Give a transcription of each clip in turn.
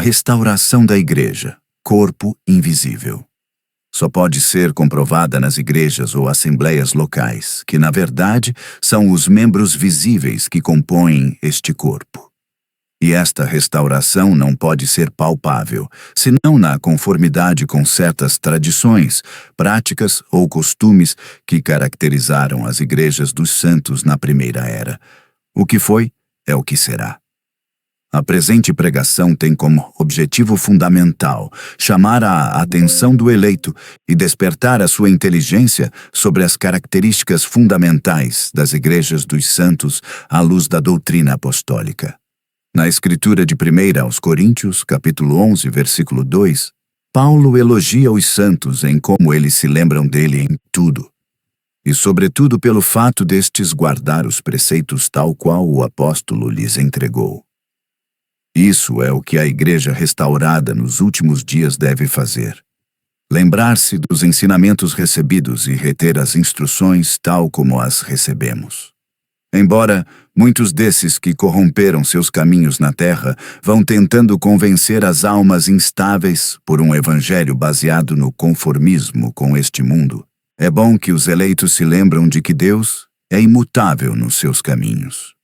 restauração da igreja, corpo invisível. Só pode ser comprovada nas igrejas ou assembleias locais, que na verdade são os membros visíveis que compõem este corpo. E esta restauração não pode ser palpável, senão na conformidade com certas tradições, práticas ou costumes que caracterizaram as igrejas dos santos na primeira era. O que foi, é o que será. A presente pregação tem como objetivo fundamental chamar a atenção do eleito e despertar a sua inteligência sobre as características fundamentais das igrejas dos santos à luz da doutrina apostólica. Na escritura de 1 aos Coríntios, capítulo 11, versículo 2, Paulo elogia os santos em como eles se lembram dele em tudo, e sobretudo pelo fato destes guardar os preceitos tal qual o apóstolo lhes entregou. Isso é o que a igreja restaurada nos últimos dias deve fazer. Lembrar-se dos ensinamentos recebidos e reter as instruções tal como as recebemos. Embora muitos desses que corromperam seus caminhos na terra vão tentando convencer as almas instáveis por um evangelho baseado no conformismo com este mundo, é bom que os eleitos se lembram de que Deus é imutável nos seus caminhos.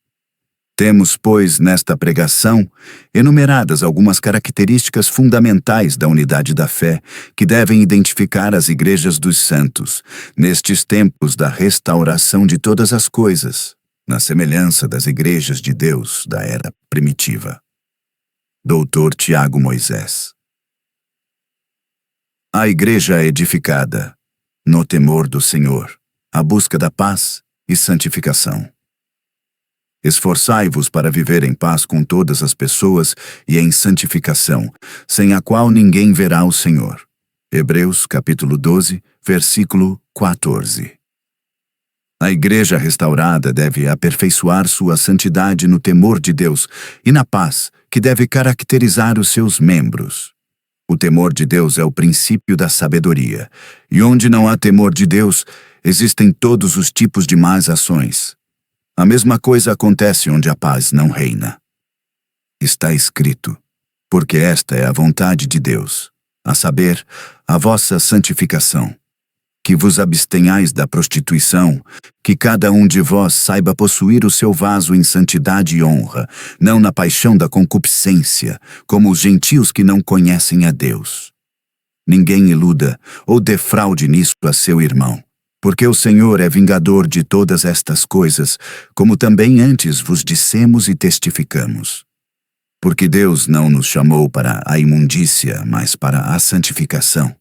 Temos, pois, nesta pregação, enumeradas algumas características fundamentais da unidade da fé que devem identificar as igrejas dos santos, nestes tempos da restauração de todas as coisas, na semelhança das igrejas de Deus da era primitiva. Dr. Tiago Moisés. A igreja edificada, no temor do Senhor, a busca da paz e santificação. Esforçai-vos para viver em paz com todas as pessoas e em santificação, sem a qual ninguém verá o Senhor. Hebreus capítulo 12, versículo 14. A igreja restaurada deve aperfeiçoar sua santidade no temor de Deus e na paz que deve caracterizar os seus membros. O temor de Deus é o princípio da sabedoria, e onde não há temor de Deus, existem todos os tipos de más ações. A mesma coisa acontece onde a paz não reina. Está escrito, porque esta é a vontade de Deus, a saber, a vossa santificação. Que vos abstenhais da prostituição, que cada um de vós saiba possuir o seu vaso em santidade e honra, não na paixão da concupiscência, como os gentios que não conhecem a Deus. Ninguém iluda ou defraude nisso a seu irmão. Porque o Senhor é vingador de todas estas coisas, como também antes vos dissemos e testificamos. Porque Deus não nos chamou para a imundícia, mas para a santificação.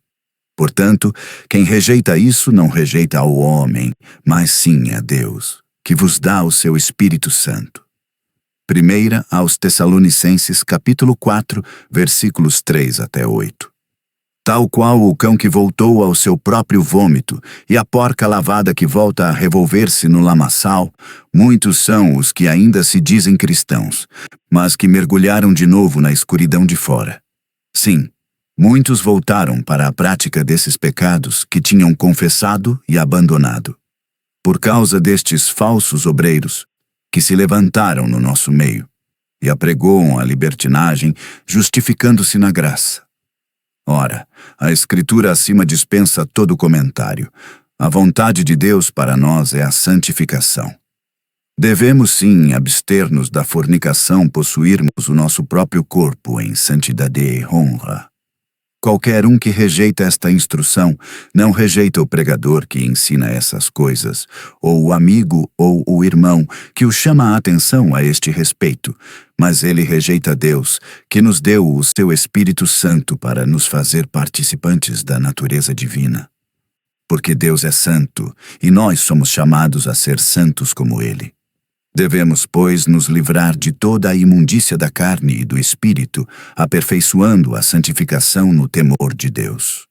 Portanto, quem rejeita isso não rejeita ao homem, mas sim a Deus, que vos dá o seu Espírito Santo. 1 aos Tessalonicenses, capítulo 4, versículos 3 até 8. Tal qual o cão que voltou ao seu próprio vômito e a porca lavada que volta a revolver-se no lamaçal, muitos são os que ainda se dizem cristãos, mas que mergulharam de novo na escuridão de fora. Sim, muitos voltaram para a prática desses pecados que tinham confessado e abandonado. Por causa destes falsos obreiros, que se levantaram no nosso meio, e apregoam a libertinagem, justificando-se na graça. Ora, a Escritura acima dispensa todo comentário. A vontade de Deus para nós é a santificação. Devemos sim abster-nos da fornicação, possuirmos o nosso próprio corpo em santidade e honra. Qualquer um que rejeita esta instrução, não rejeita o pregador que ensina essas coisas, ou o amigo ou o irmão que o chama a atenção a este respeito, mas ele rejeita Deus, que nos deu o seu Espírito Santo para nos fazer participantes da natureza divina. Porque Deus é santo, e nós somos chamados a ser santos como Ele. Devemos, pois, nos livrar de toda a imundícia da carne e do espírito, aperfeiçoando a santificação no temor de Deus.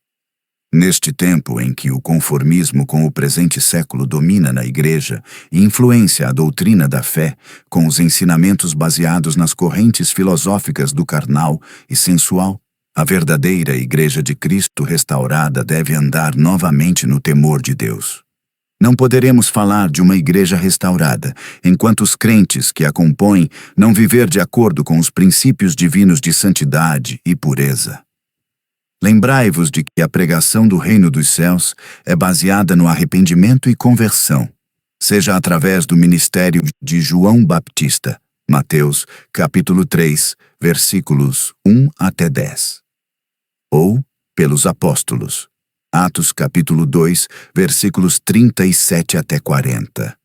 Neste tempo em que o conformismo com o presente século domina na igreja e influencia a doutrina da fé, com os ensinamentos baseados nas correntes filosóficas do carnal e sensual, a verdadeira igreja de Cristo restaurada deve andar novamente no temor de Deus. Não poderemos falar de uma igreja restaurada, enquanto os crentes que a compõem não viver de acordo com os princípios divinos de santidade e pureza. Lembrai-vos de que a pregação do reino dos céus é baseada no arrependimento e conversão, seja através do ministério de João Baptista, Mateus, capítulo 3, versículos 1 até 10, ou pelos apóstolos, Atos capítulo 2, versículos 37 até 40.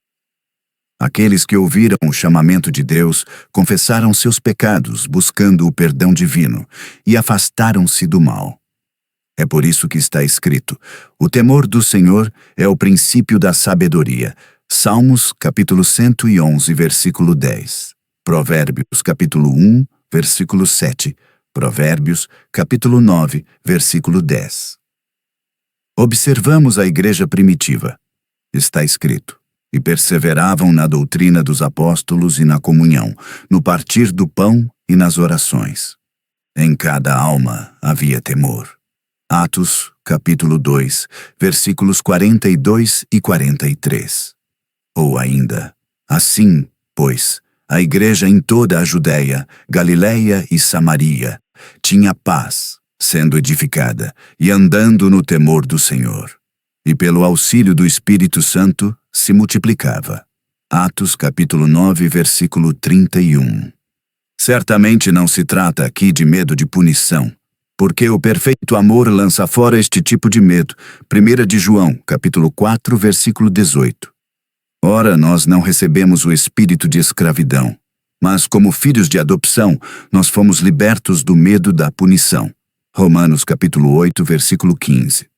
Aqueles que ouviram o chamamento de Deus confessaram seus pecados, buscando o perdão divino, e afastaram-se do mal. É por isso que está escrito: o temor do Senhor é o princípio da sabedoria. Salmos capítulo 111, versículo 10. Provérbios capítulo 1, versículo 7. Provérbios capítulo 9, versículo 10. Observamos a igreja primitiva. Está escrito: e perseveravam na doutrina dos apóstolos e na comunhão, no partir do pão e nas orações. Em cada alma havia temor. Atos, capítulo 2, versículos 42 e 43. Ou ainda: assim, pois, a igreja em toda a Judéia, Galiléia e Samaria tinha paz, sendo edificada e andando no temor do Senhor. E pelo auxílio do Espírito Santo se multiplicava. Atos capítulo 9, versículo 31. Certamente não se trata aqui de medo de punição, porque o perfeito amor lança fora este tipo de medo. 1 de João, capítulo 4, versículo 18. Ora, nós não recebemos o espírito de escravidão, mas como filhos de adopção, nós fomos libertos do medo da punição. Romanos capítulo 8, versículo 15.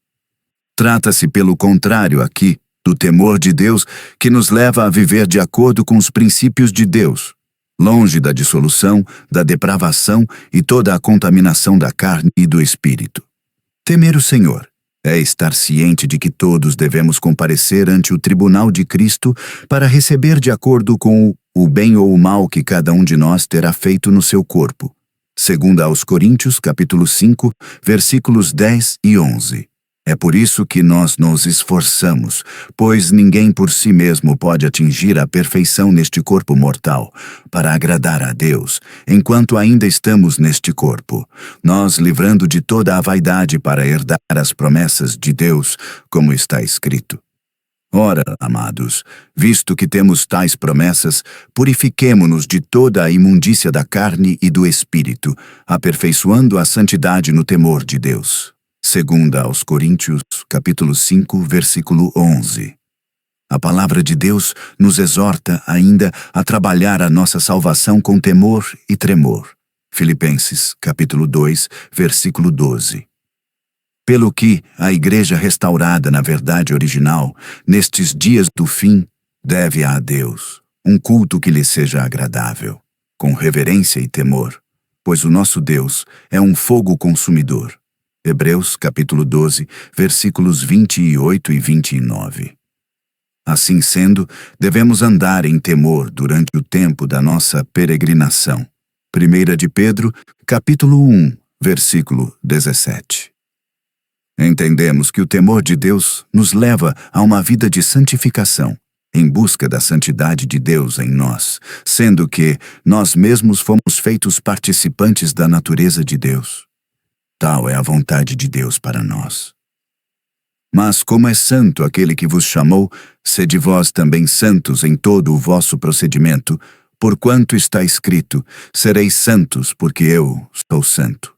Trata-se, pelo contrário, aqui, do temor de Deus que nos leva a viver de acordo com os princípios de Deus, longe da dissolução, da depravação e toda a contaminação da carne e do espírito. Temer o Senhor é estar ciente de que todos devemos comparecer ante o tribunal de Cristo para receber de acordo com o bem ou o mal que cada um de nós terá feito no seu corpo. Segundo aos Coríntios, capítulo 5, versículos 10 e 11. É por isso que nós nos esforçamos, pois ninguém por si mesmo pode atingir a perfeição neste corpo mortal, para agradar a Deus, enquanto ainda estamos neste corpo, nós livrando de toda a vaidade para herdar as promessas de Deus, como está escrito. Ora, amados, visto que temos tais promessas, purifiquemo-nos de toda a imundícia da carne e do espírito, aperfeiçoando a santidade no temor de Deus. Segunda aos Coríntios, capítulo 5, versículo 11. A palavra de Deus nos exorta ainda a trabalhar a nossa salvação com temor e tremor. Filipenses, capítulo 2, versículo 12. Pelo que a igreja restaurada na verdade original, nestes dias do fim, deve a Deus um culto que lhe seja agradável, com reverência e temor, pois o nosso Deus é um fogo consumidor. Hebreus capítulo 12, versículos 28 e 29. Assim sendo, devemos andar em temor durante o tempo da nossa peregrinação. 1 de Pedro, capítulo 1, versículo 17. Entendemos que o temor de Deus nos leva a uma vida de santificação, em busca da santidade de Deus em nós, sendo que nós mesmos fomos feitos participantes da natureza de Deus. Tal é a vontade de Deus para nós. Mas como é santo aquele que vos chamou, sede vós também santos em todo o vosso procedimento, porquanto está escrito: sereis santos, porque eu sou santo.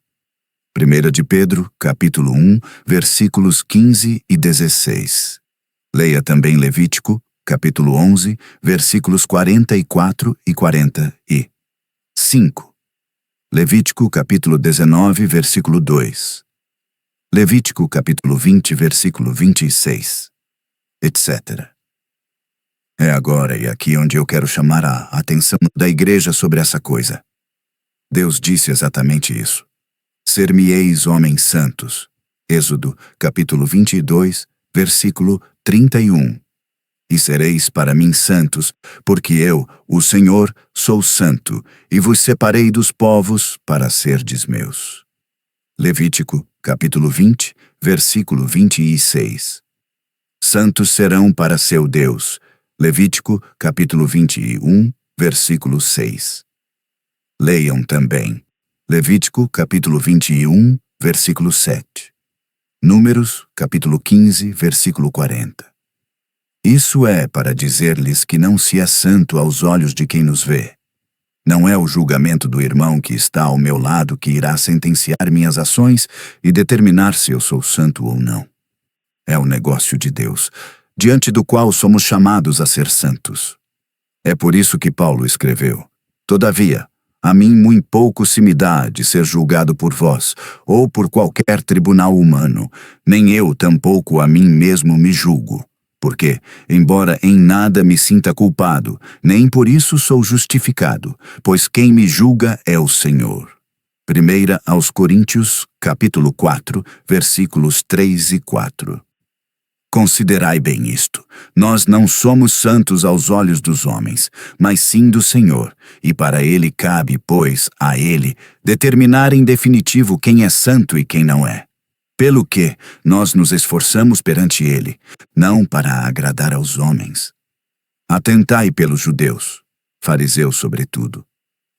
1 de Pedro, capítulo 1, versículos 15 e 16. Leia também Levítico, capítulo 11, versículos 44 e 45. Levítico capítulo 19, versículo 2. Levítico capítulo 20, versículo 26, etc. É agora e aqui onde eu quero chamar a atenção da igreja sobre essa coisa. Deus disse exatamente isso. Ser-me-eis homens santos. Êxodo capítulo 22, versículo 31. E sereis para mim santos, porque eu, o Senhor, sou santo, e vos separei dos povos para serdes meus. Levítico, capítulo 20, versículo 26. santos serão para seu Deus. Levítico, capítulo 21, versículo 6. Leiam também Levítico, capítulo 21, versículo 7. Números, capítulo 15, versículo 40. Isso é para dizer-lhes que não se é santo aos olhos de quem nos vê. Não é o julgamento do irmão que está ao meu lado que irá sentenciar minhas ações e determinar se eu sou santo ou não. É o negócio de Deus, diante do qual somos chamados a ser santos. É por isso que Paulo escreveu: Todavia, a mim muito pouco se me dá de ser julgado por vós, ou por qualquer tribunal humano, nem eu tampouco a mim mesmo me julgo. Porque, embora em nada me sinta culpado, nem por isso sou justificado, pois quem me julga é o Senhor. 1 aos Coríntios, capítulo 4, versículos 3 e 4. Considerai bem isto: nós não somos santos aos olhos dos homens, mas sim do Senhor, e para ele cabe, pois, a ele, determinar em definitivo quem é santo e quem não é. Pelo que nós nos esforçamos perante ele, não para agradar aos homens. Atentai pelos judeus, fariseus sobretudo.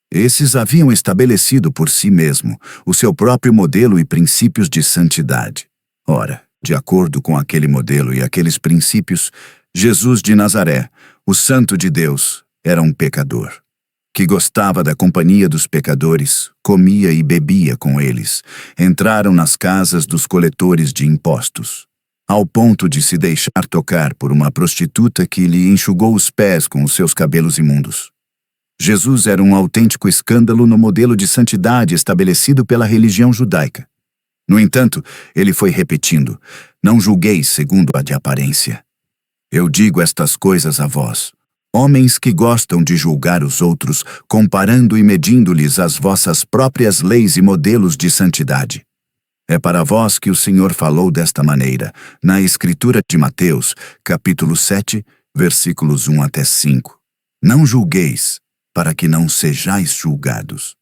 Esses haviam estabelecido por si mesmo o seu próprio modelo e princípios de santidade. Ora, de acordo com aquele modelo e aqueles princípios, Jesus de Nazaré, o Santo de Deus, era um pecador, que gostava da companhia dos pecadores, comia e bebia com eles. Entraram nas casas dos coletores de impostos, ao ponto de se deixar tocar por uma prostituta que lhe enxugou os pés com os seus cabelos imundos. Jesus era um autêntico escândalo no modelo de santidade estabelecido pela religião judaica. No entanto, ele foi repetindo: não julgueis segundo a de aparência. Eu digo estas coisas a vós, homens que gostam de julgar os outros, comparando e medindo-lhes as vossas próprias leis e modelos de santidade. É para vós que o Senhor falou desta maneira, na Escritura de Mateus, capítulo 7, versículos 1 até 5. Não julgueis, para que não sejais julgados.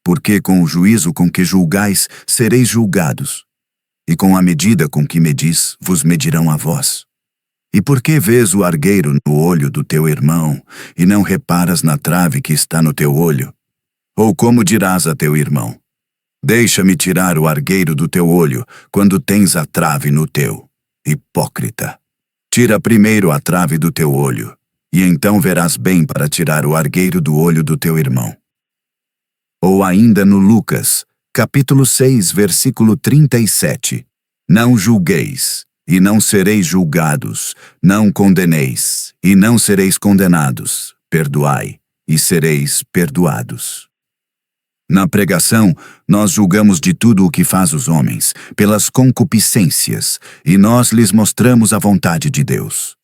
Porque com o juízo com que julgais, sereis julgados, e com a medida com que medis, vos medirão a vós. E por que vês o argueiro no olho do teu irmão, e não reparas na trave que está no teu olho? Ou como dirás a teu irmão: deixa-me tirar o argueiro do teu olho, quando tens a trave no teu? Hipócrita! Tira primeiro a trave do teu olho, e então verás bem para tirar o argueiro do olho do teu irmão. Ou ainda no Lucas, capítulo 6, versículo 37. Não julgueis, e não sereis julgados, não condeneis, e não sereis condenados, perdoai, e sereis perdoados. Na pregação, nós julgamos de tudo o que faz os homens, pelas concupiscências, e nós lhes mostramos a vontade de Deus.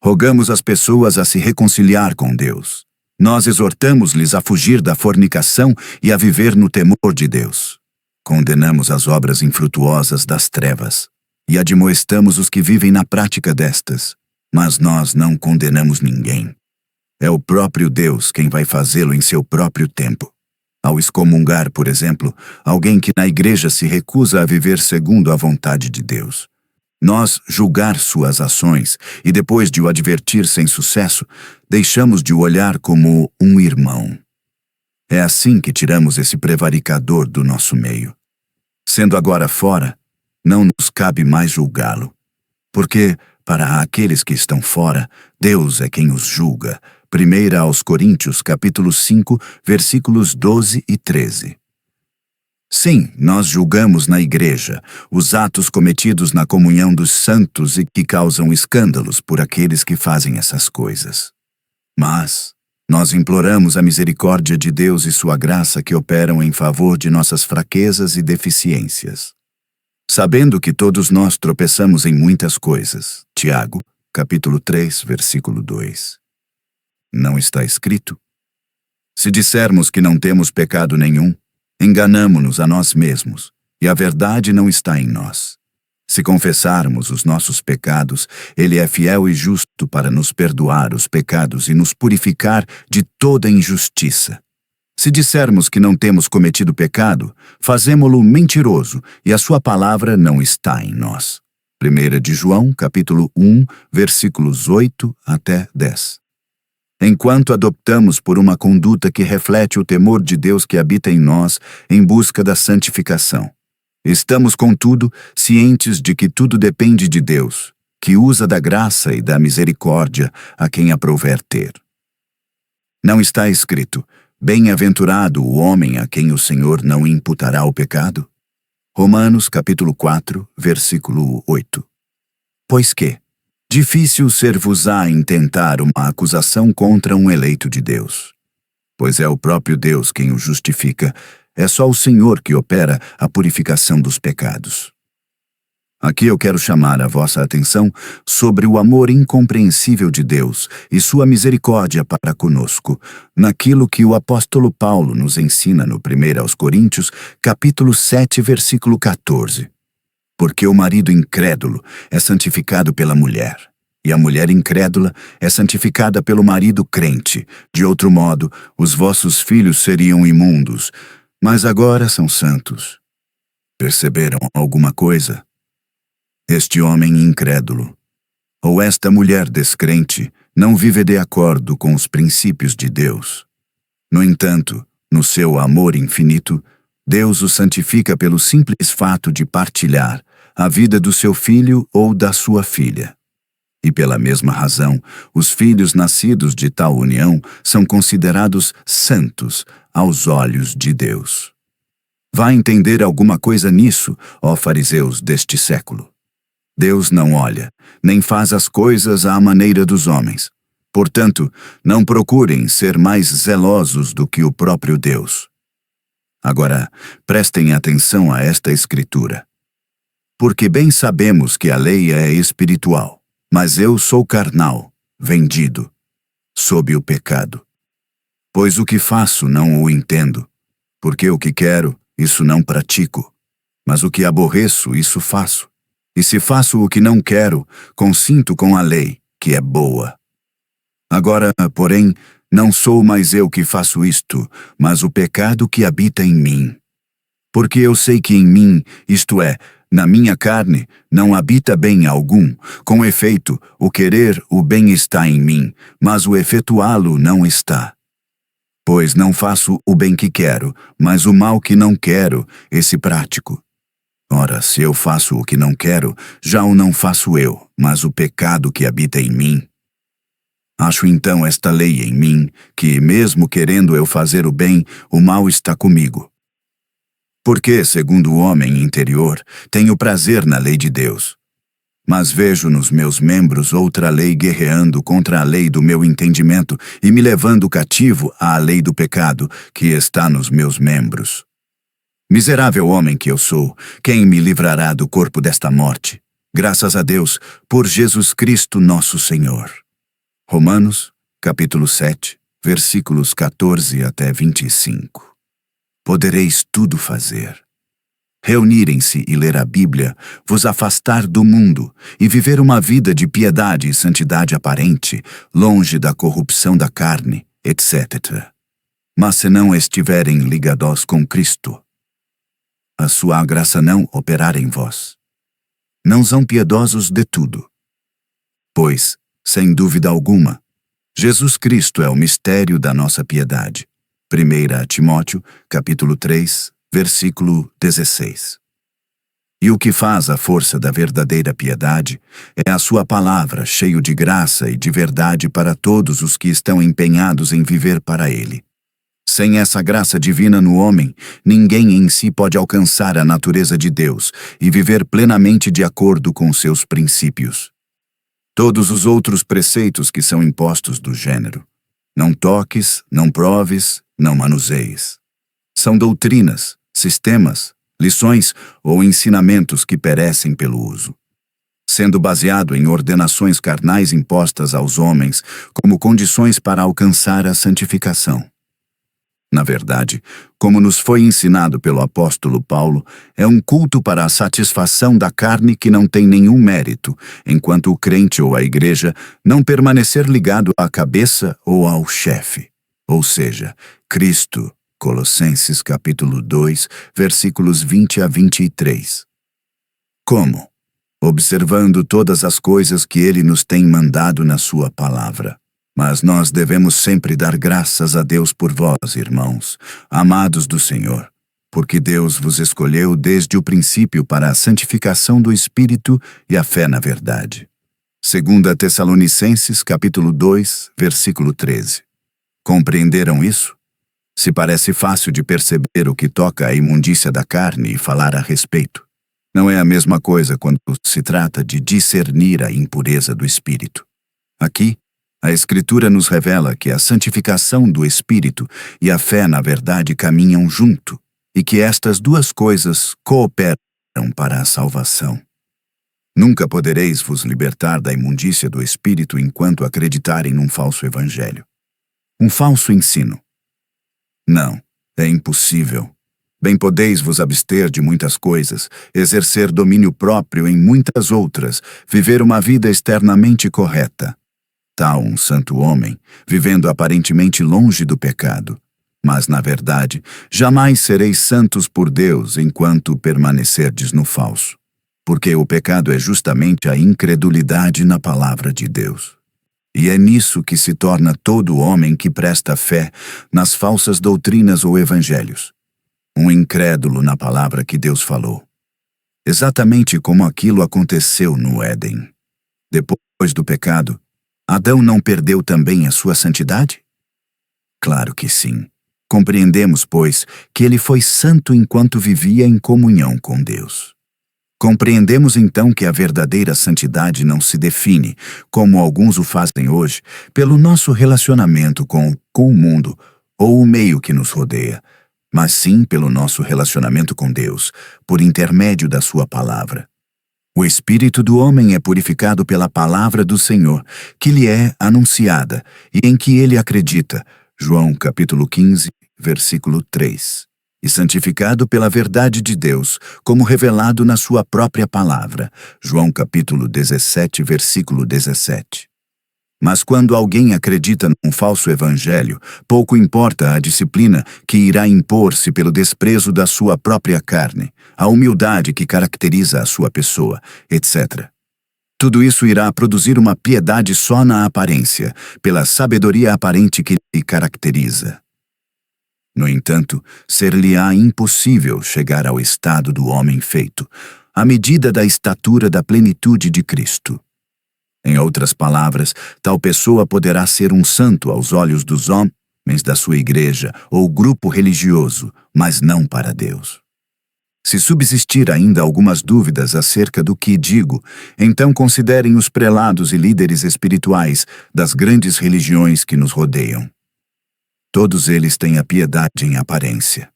Rogamos as pessoas a se reconciliar com Deus. Nós exortamos-lhes a fugir da fornicação e a viver no temor de Deus. Condenamos as obras infrutuosas das trevas e admoestamos os que vivem na prática destas, mas nós não condenamos ninguém. É o próprio Deus quem vai fazê-lo em seu próprio tempo. Ao excomungar, por exemplo, alguém que na igreja se recusa a viver segundo a vontade de Deus, nós julgar suas ações e depois de o advertir sem sucesso, deixamos de o olhar como um irmão. É assim que tiramos esse prevaricador do nosso meio. Sendo agora fora, não nos cabe mais julgá-lo, porque, para aqueles que estão fora, Deus é quem os julga. 1 aos Coríntios, capítulo 5, versículos 12 e 13. Sim, nós julgamos na igreja os atos cometidos na comunhão dos santos e que causam escândalos por aqueles que fazem essas coisas. Mas nós imploramos a misericórdia de Deus e sua graça que operam em favor de nossas fraquezas e deficiências. Sabendo que todos nós tropeçamos em muitas coisas. Tiago, capítulo 3, versículo 2. Não está escrito? Se dissermos que não temos pecado nenhum, enganamo-nos a nós mesmos, e a verdade não está em nós. Se confessarmos os nossos pecados, Ele é fiel e justo para nos perdoar os pecados e nos purificar de toda injustiça. Se dissermos que não temos cometido pecado, fazemo-lo mentiroso, e a sua palavra não está em nós. 1 de João, capítulo 1, versículos 8 até 10. Enquanto adoptamos por uma conduta que reflete o temor de Deus que habita em nós em busca da santificação. Estamos, contudo, cientes de que tudo depende de Deus, que usa da graça e da misericórdia a quem aprouver ter. Não está escrito: bem-aventurado o homem a quem o Senhor não imputará o pecado? Romanos capítulo 4, versículo 8. Pois que difícil ser-vos-á intentar uma acusação contra um eleito de Deus. Pois é o próprio Deus quem o justifica, é só o Senhor que opera a purificação dos pecados. Aqui eu quero chamar a vossa atenção sobre o amor incompreensível de Deus e sua misericórdia para conosco, naquilo que o apóstolo Paulo nos ensina no 1 aos Coríntios, capítulo 7, versículo 14. Porque o marido incrédulo é santificado pela mulher, e a mulher incrédula é santificada pelo marido crente. De outro modo, os vossos filhos seriam imundos, mas agora são santos. Perceberam alguma coisa? Este homem incrédulo, ou esta mulher descrente, não vive de acordo com os princípios de Deus. No entanto, no seu amor infinito, Deus o santifica pelo simples fato de partilhar a vida do seu filho ou da sua filha. E pela mesma razão, os filhos nascidos de tal união são considerados santos aos olhos de Deus. Vá entender alguma coisa nisso, ó fariseus deste século. Deus não olha, nem faz as coisas à maneira dos homens. Portanto, não procurem ser mais zelosos do que o próprio Deus. Agora, prestem atenção a esta escritura. Porque bem sabemos que a lei é espiritual, mas eu sou carnal, vendido, sob o pecado. Pois o que faço não o entendo, porque o que quero, isso não pratico, mas o que aborreço, isso faço. E se faço o que não quero, consinto com a lei, que é boa. Agora, porém, não sou mais eu que faço isto, mas o pecado que habita em mim. Porque eu sei que em mim, isto é, na minha carne, não habita bem algum. Com efeito, o querer o bem está em mim, mas o efetuá-lo não está. Pois não faço o bem que quero, mas o mal que não quero, esse prático. Ora, se eu faço o que não quero, já o não faço eu, mas o pecado que habita em mim. Acho então esta lei em mim, que, mesmo querendo eu fazer o bem, o mal está comigo. Porque, segundo o homem interior, tenho prazer na lei de Deus. Mas vejo nos meus membros outra lei guerreando contra a lei do meu entendimento e me levando cativo à lei do pecado que está nos meus membros. Miserável homem que eu sou, quem me livrará do corpo desta morte? Graças a Deus, por Jesus Cristo nosso Senhor. Romanos, capítulo 7, versículos 14 até 25. Podereis tudo fazer. Reunirem-se e ler a Bíblia, vos afastar do mundo e viver uma vida de piedade e santidade aparente, longe da corrupção da carne, etc. Mas se não estiverem ligados com Cristo, a sua graça não operar em vós. Não são piedosos de tudo. Pois, sem dúvida alguma, Jesus Cristo é o mistério da nossa piedade. 1 Timóteo, capítulo 3, versículo 16. E o que faz a força da verdadeira piedade é a sua palavra, cheio de graça e de verdade para todos os que estão empenhados em viver para Ele. Sem essa graça divina no homem, ninguém em si pode alcançar a natureza de Deus e viver plenamente de acordo com seus princípios. Todos os outros preceitos que são impostos do gênero: não toques, não proves, não manuseis. São doutrinas, sistemas, lições ou ensinamentos que perecem pelo uso, sendo baseado em ordenações carnais impostas aos homens como condições para alcançar a santificação. Na verdade, como nos foi ensinado pelo apóstolo Paulo, é um culto para a satisfação da carne que não tem nenhum mérito, enquanto o crente ou a igreja não permanecer ligado à cabeça ou ao chefe, ou seja, Cristo. Colossenses capítulo 2, versículos 20 a 23. Como? observando todas as coisas que ele nos tem mandado na sua palavra. Mas nós devemos sempre dar graças a Deus por vós, irmãos, amados do Senhor, porque Deus vos escolheu desde o princípio para a santificação do Espírito e a fé na verdade. 2 Tessalonicenses, capítulo 2, versículo 13. Compreenderam isso? Se parece fácil de perceber o que toca à imundícia da carne e falar a respeito. Não é a mesma coisa quando se trata de discernir a impureza do Espírito. Aqui, a Escritura nos revela que a santificação do Espírito e a fé na verdade caminham junto, e que estas duas coisas cooperam para a salvação. Nunca podereis vos libertar da imundícia do Espírito enquanto acreditarem num falso evangelho. Um falso ensino. Não, é impossível. Bem podeis vos abster de muitas coisas, exercer domínio próprio em muitas outras, viver uma vida externamente correta. Tal um santo homem, vivendo aparentemente longe do pecado. Mas, na verdade, jamais sereis santos por Deus enquanto permanecerdes no falso. Porque o pecado é justamente a incredulidade na palavra de Deus. E é nisso que se torna todo homem que presta fé nas falsas doutrinas ou evangelhos. Um incrédulo na palavra que Deus falou. Exatamente como aquilo aconteceu no Éden. Depois do pecado, Adão não perdeu também a sua santidade? Claro que sim. Compreendemos, pois, que ele foi santo enquanto vivia em comunhão com Deus. Compreendemos então que a verdadeira santidade não se define, como alguns o fazem hoje, pelo nosso relacionamento com o mundo ou o meio que nos rodeia, mas sim pelo nosso relacionamento com Deus, por intermédio da sua palavra. O espírito do homem é purificado pela palavra do Senhor, que lhe é anunciada e em que ele acredita. João capítulo 15, versículo 3. E santificado pela verdade de Deus, como revelado na sua própria palavra. João capítulo 17, versículo 17. Mas quando alguém acredita num falso evangelho, pouco importa a disciplina que irá impor-se pelo desprezo da sua própria carne, a humildade que caracteriza a sua pessoa, etc. Tudo isso irá produzir uma piedade só na aparência, pela sabedoria aparente que lhe caracteriza. No entanto, ser-lhe-á impossível chegar ao estado do homem feito, à medida da estatura da plenitude de Cristo. Em outras palavras, tal pessoa poderá ser um santo aos olhos dos homens da sua igreja ou grupo religioso, mas não para Deus. Se subsistir ainda algumas dúvidas acerca do que digo, então considerem os prelados e líderes espirituais das grandes religiões que nos rodeiam. Todos eles têm a piedade em aparência.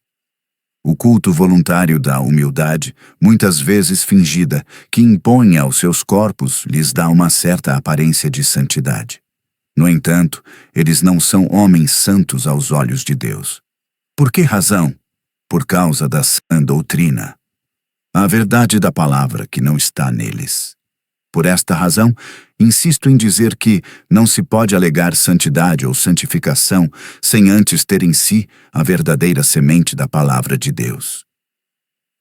O culto voluntário da humildade, muitas vezes fingida, que impõe aos seus corpos, lhes dá uma certa aparência de santidade. No entanto, eles não são homens santos aos olhos de Deus. Por que razão? Por causa da sã doutrina. A verdade da palavra que não está neles. Por esta razão, insisto em dizer que não se pode alegar santidade ou santificação sem antes ter em si a verdadeira semente da palavra de Deus.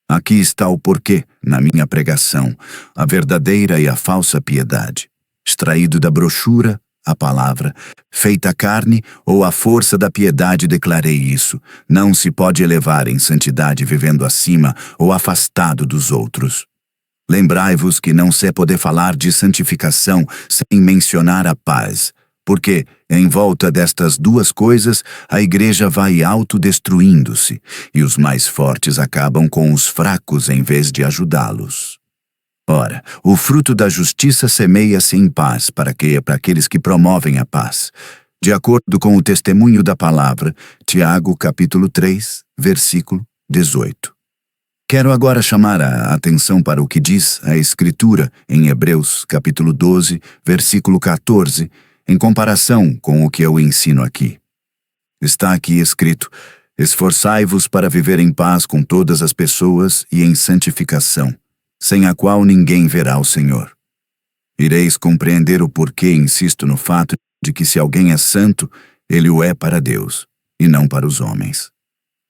Aqui está o porquê, na minha pregação, a verdadeira e a falsa piedade, extraído da brochura, a palavra, feita carne ou a força da piedade declarei isso, não se pode elevar em santidade vivendo acima ou afastado dos outros. Lembrai-vos que não se pode falar de santificação sem mencionar a paz, porque, em volta destas duas coisas, a igreja vai autodestruindo-se, e os mais fortes acabam com os fracos em vez de ajudá-los. Ora, o fruto da justiça semeia-se em paz para aqueles que promovem a paz, de acordo com o testemunho da palavra, Tiago capítulo 3, versículo 18. Quero agora chamar a atenção para o que diz a Escritura em Hebreus capítulo 12, versículo 14, em comparação com o que eu ensino aqui. Está aqui escrito: esforçai-vos para viver em paz com todas as pessoas e em santificação, sem a qual ninguém verá o Senhor. Ireis compreender o porquê insisto no fato de que se alguém é santo, ele o é para Deus, e não para os homens.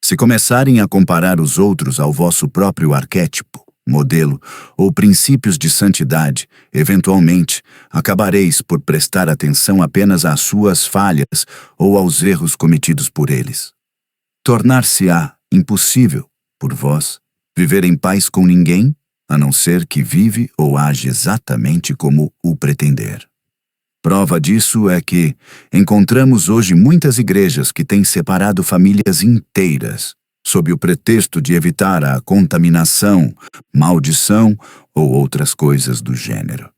Se começarem a comparar os outros ao vosso próprio arquétipo, modelo ou princípios de santidade, eventualmente, acabareis por prestar atenção apenas às suas falhas ou aos erros cometidos por eles. Tornar-se-á impossível, por vós, viver em paz com ninguém, a não ser que vive ou age exatamente como o pretender. Prova disso é que encontramos hoje muitas igrejas que têm separado famílias inteiras, sob o pretexto de evitar a contaminação, maldição ou outras coisas do gênero.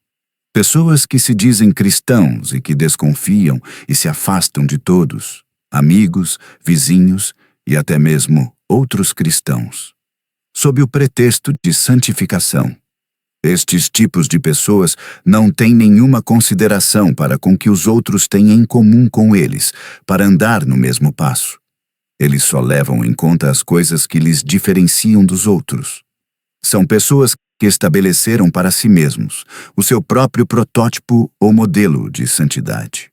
Pessoas que se dizem cristãos e que desconfiam e se afastam de todos, amigos, vizinhos e até mesmo outros cristãos, sob o pretexto de santificação. Estes tipos de pessoas não têm nenhuma consideração para com que os outros têm em comum com eles, para andar no mesmo passo. Eles só levam em conta as coisas que lhes diferenciam dos outros. São pessoas que estabeleceram para si mesmos o seu próprio protótipo ou modelo de santidade.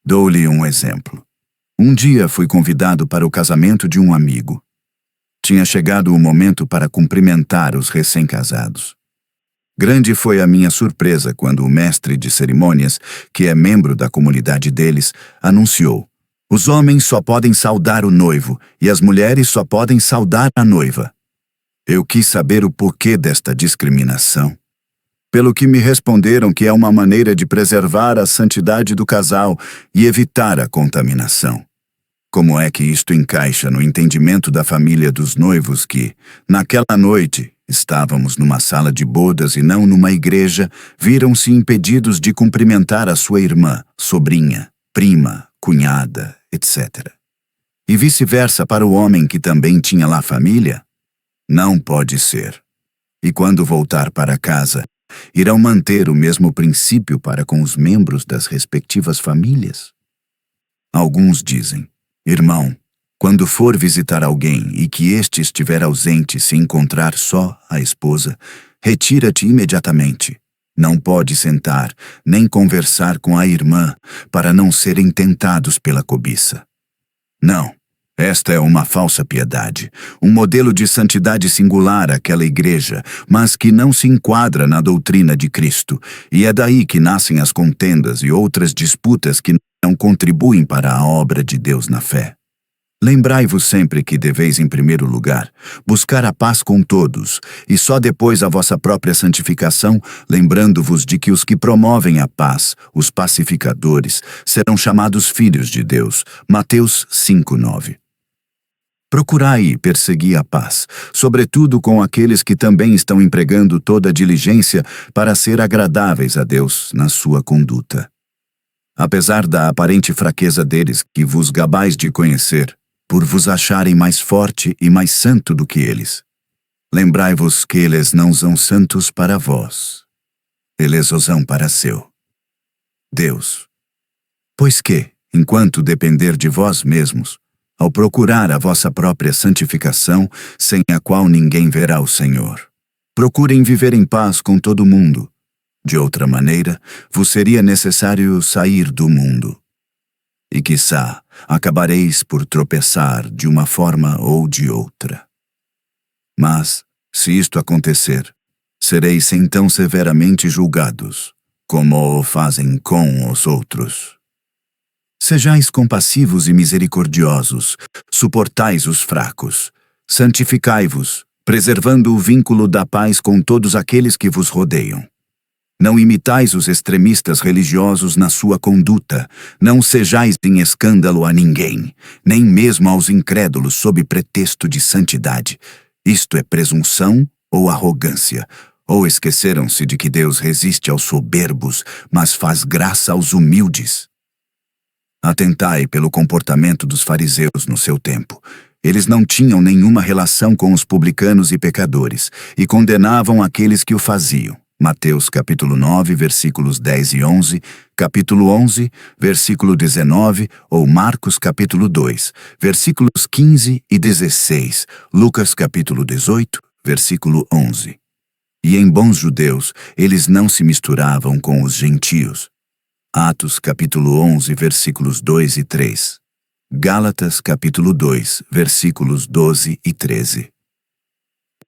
Dou-lhe um exemplo. Um dia fui convidado para o casamento de um amigo. Tinha chegado o momento para cumprimentar os recém-casados. Grande foi a minha surpresa quando o mestre de cerimônias, que é membro da comunidade deles, anunciou: os homens só podem saudar o noivo e as mulheres só podem saudar a noiva. Eu quis saber o porquê desta discriminação. Pelo que me responderam que é uma maneira de preservar a santidade do casal e evitar a contaminação. Como é que isto encaixa no entendimento da família dos noivos que, naquela noite, estávamos numa sala de bodas e não numa igreja, viram-se impedidos de cumprimentar a sua irmã, sobrinha, prima, cunhada, etc. E vice-versa para o homem que também tinha lá família? Não pode ser. E quando voltar para casa, irão manter o mesmo princípio para com os membros das respectivas famílias? Alguns dizem: irmão, quando for visitar alguém e que este estiver ausente se encontrar só a esposa, retira-te imediatamente. Não pode sentar, nem conversar com a irmã, para não serem tentados pela cobiça. Não, esta é uma falsa piedade, um modelo de santidade singular àquela igreja, mas que não se enquadra na doutrina de Cristo, e é daí que nascem as contendas e outras disputas que não contribuem para a obra de Deus na fé. Lembrai-vos sempre que deveis, em primeiro lugar, buscar a paz com todos, e só depois a vossa própria santificação, lembrando-vos de que os que promovem a paz, os pacificadores, serão chamados filhos de Deus. Mateus 5:9. Procurai e persegui a paz, sobretudo com aqueles que também estão empregando toda a diligência para ser agradáveis a Deus na sua conduta. Apesar da aparente fraqueza deles que vos gabais de conhecer, por vos acharem mais forte e mais santo do que eles. Lembrai-vos que eles não são santos para vós. Eles os são para seu Deus. Pois que, enquanto depender de vós mesmos, ao procurar a vossa própria santificação, sem a qual ninguém verá o Senhor, procurem viver em paz com todo mundo. De outra maneira, vos seria necessário sair do mundo. E quiçá acabareis por tropeçar de uma forma ou de outra. Mas, se isto acontecer, sereis então severamente julgados, como o fazem com os outros. Sejais compassivos e misericordiosos, suportais os fracos, santificai-vos, preservando o vínculo da paz com todos aqueles que vos rodeiam. Não imitais os extremistas religiosos na sua conduta, não sejais em escândalo a ninguém, nem mesmo aos incrédulos sob pretexto de santidade. Isto é presunção ou arrogância, ou esqueceram-se de que Deus resiste aos soberbos, mas faz graça aos humildes. Atentai pelo comportamento dos fariseus no seu tempo. Eles não tinham nenhuma relação com os publicanos e pecadores, e condenavam aqueles que o faziam. Mateus capítulo 9, versículos 10 e 11, capítulo 11, versículo 19, ou Marcos capítulo 2, versículos 15 e 16, Lucas capítulo 18, versículo 11. E em bons judeus, eles não se misturavam com os gentios. Atos capítulo 11, versículos 2 e 3. Gálatas capítulo 2, versículos 12 e 13.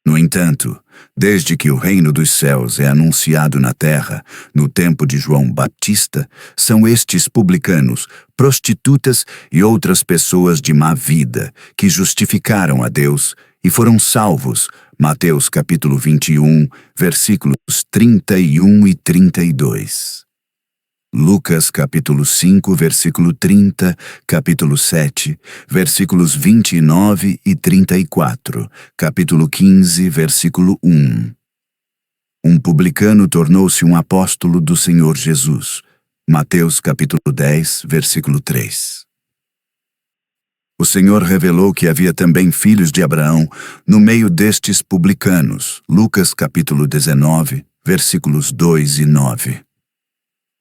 No entanto, desde que o reino dos céus é anunciado na terra, no tempo de João Batista, são estes publicanos, prostitutas e outras pessoas de má vida que justificaram a Deus e foram salvos. Mateus capítulo 21, versículos 31 e 32. Lucas capítulo 5, versículo 30, capítulo 7, versículos 29 e 34, capítulo 15, versículo 1. Um publicano tornou-se um apóstolo do Senhor Jesus. Mateus capítulo 10, versículo 3. O Senhor revelou que havia também filhos de Abraão no meio destes publicanos. Lucas capítulo 19, versículos 2 e 9.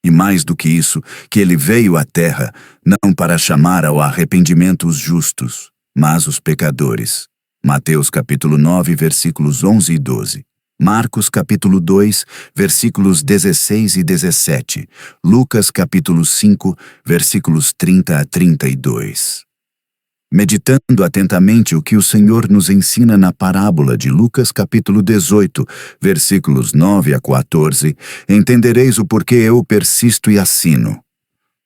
E mais do que isso, que ele veio à terra, não para chamar ao arrependimento os justos, mas os pecadores. Mateus capítulo 9, versículos 11 e 12. Marcos capítulo 2, versículos 16 e 17. Lucas capítulo 5, versículos 30 a 32. Meditando atentamente o que o Senhor nos ensina na parábola de Lucas capítulo 18, versículos 9 a 14, entendereis o porquê eu persisto e assino.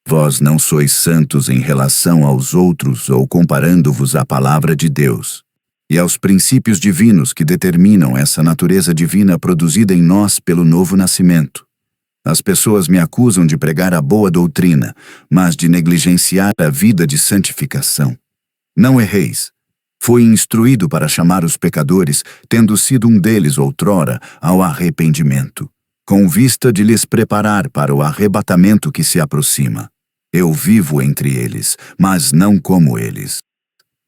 Vós não sois santos em relação aos outros ou comparando-vos à palavra de Deus e aos princípios divinos que determinam essa natureza divina produzida em nós pelo novo nascimento. As pessoas me acusam de pregar a boa doutrina, mas de negligenciar a vida de santificação. Não erreis. Fui instruído para chamar os pecadores, tendo sido um deles outrora, ao arrependimento, com vista de lhes preparar para o arrebatamento que se aproxima. Eu vivo entre eles, mas não como eles.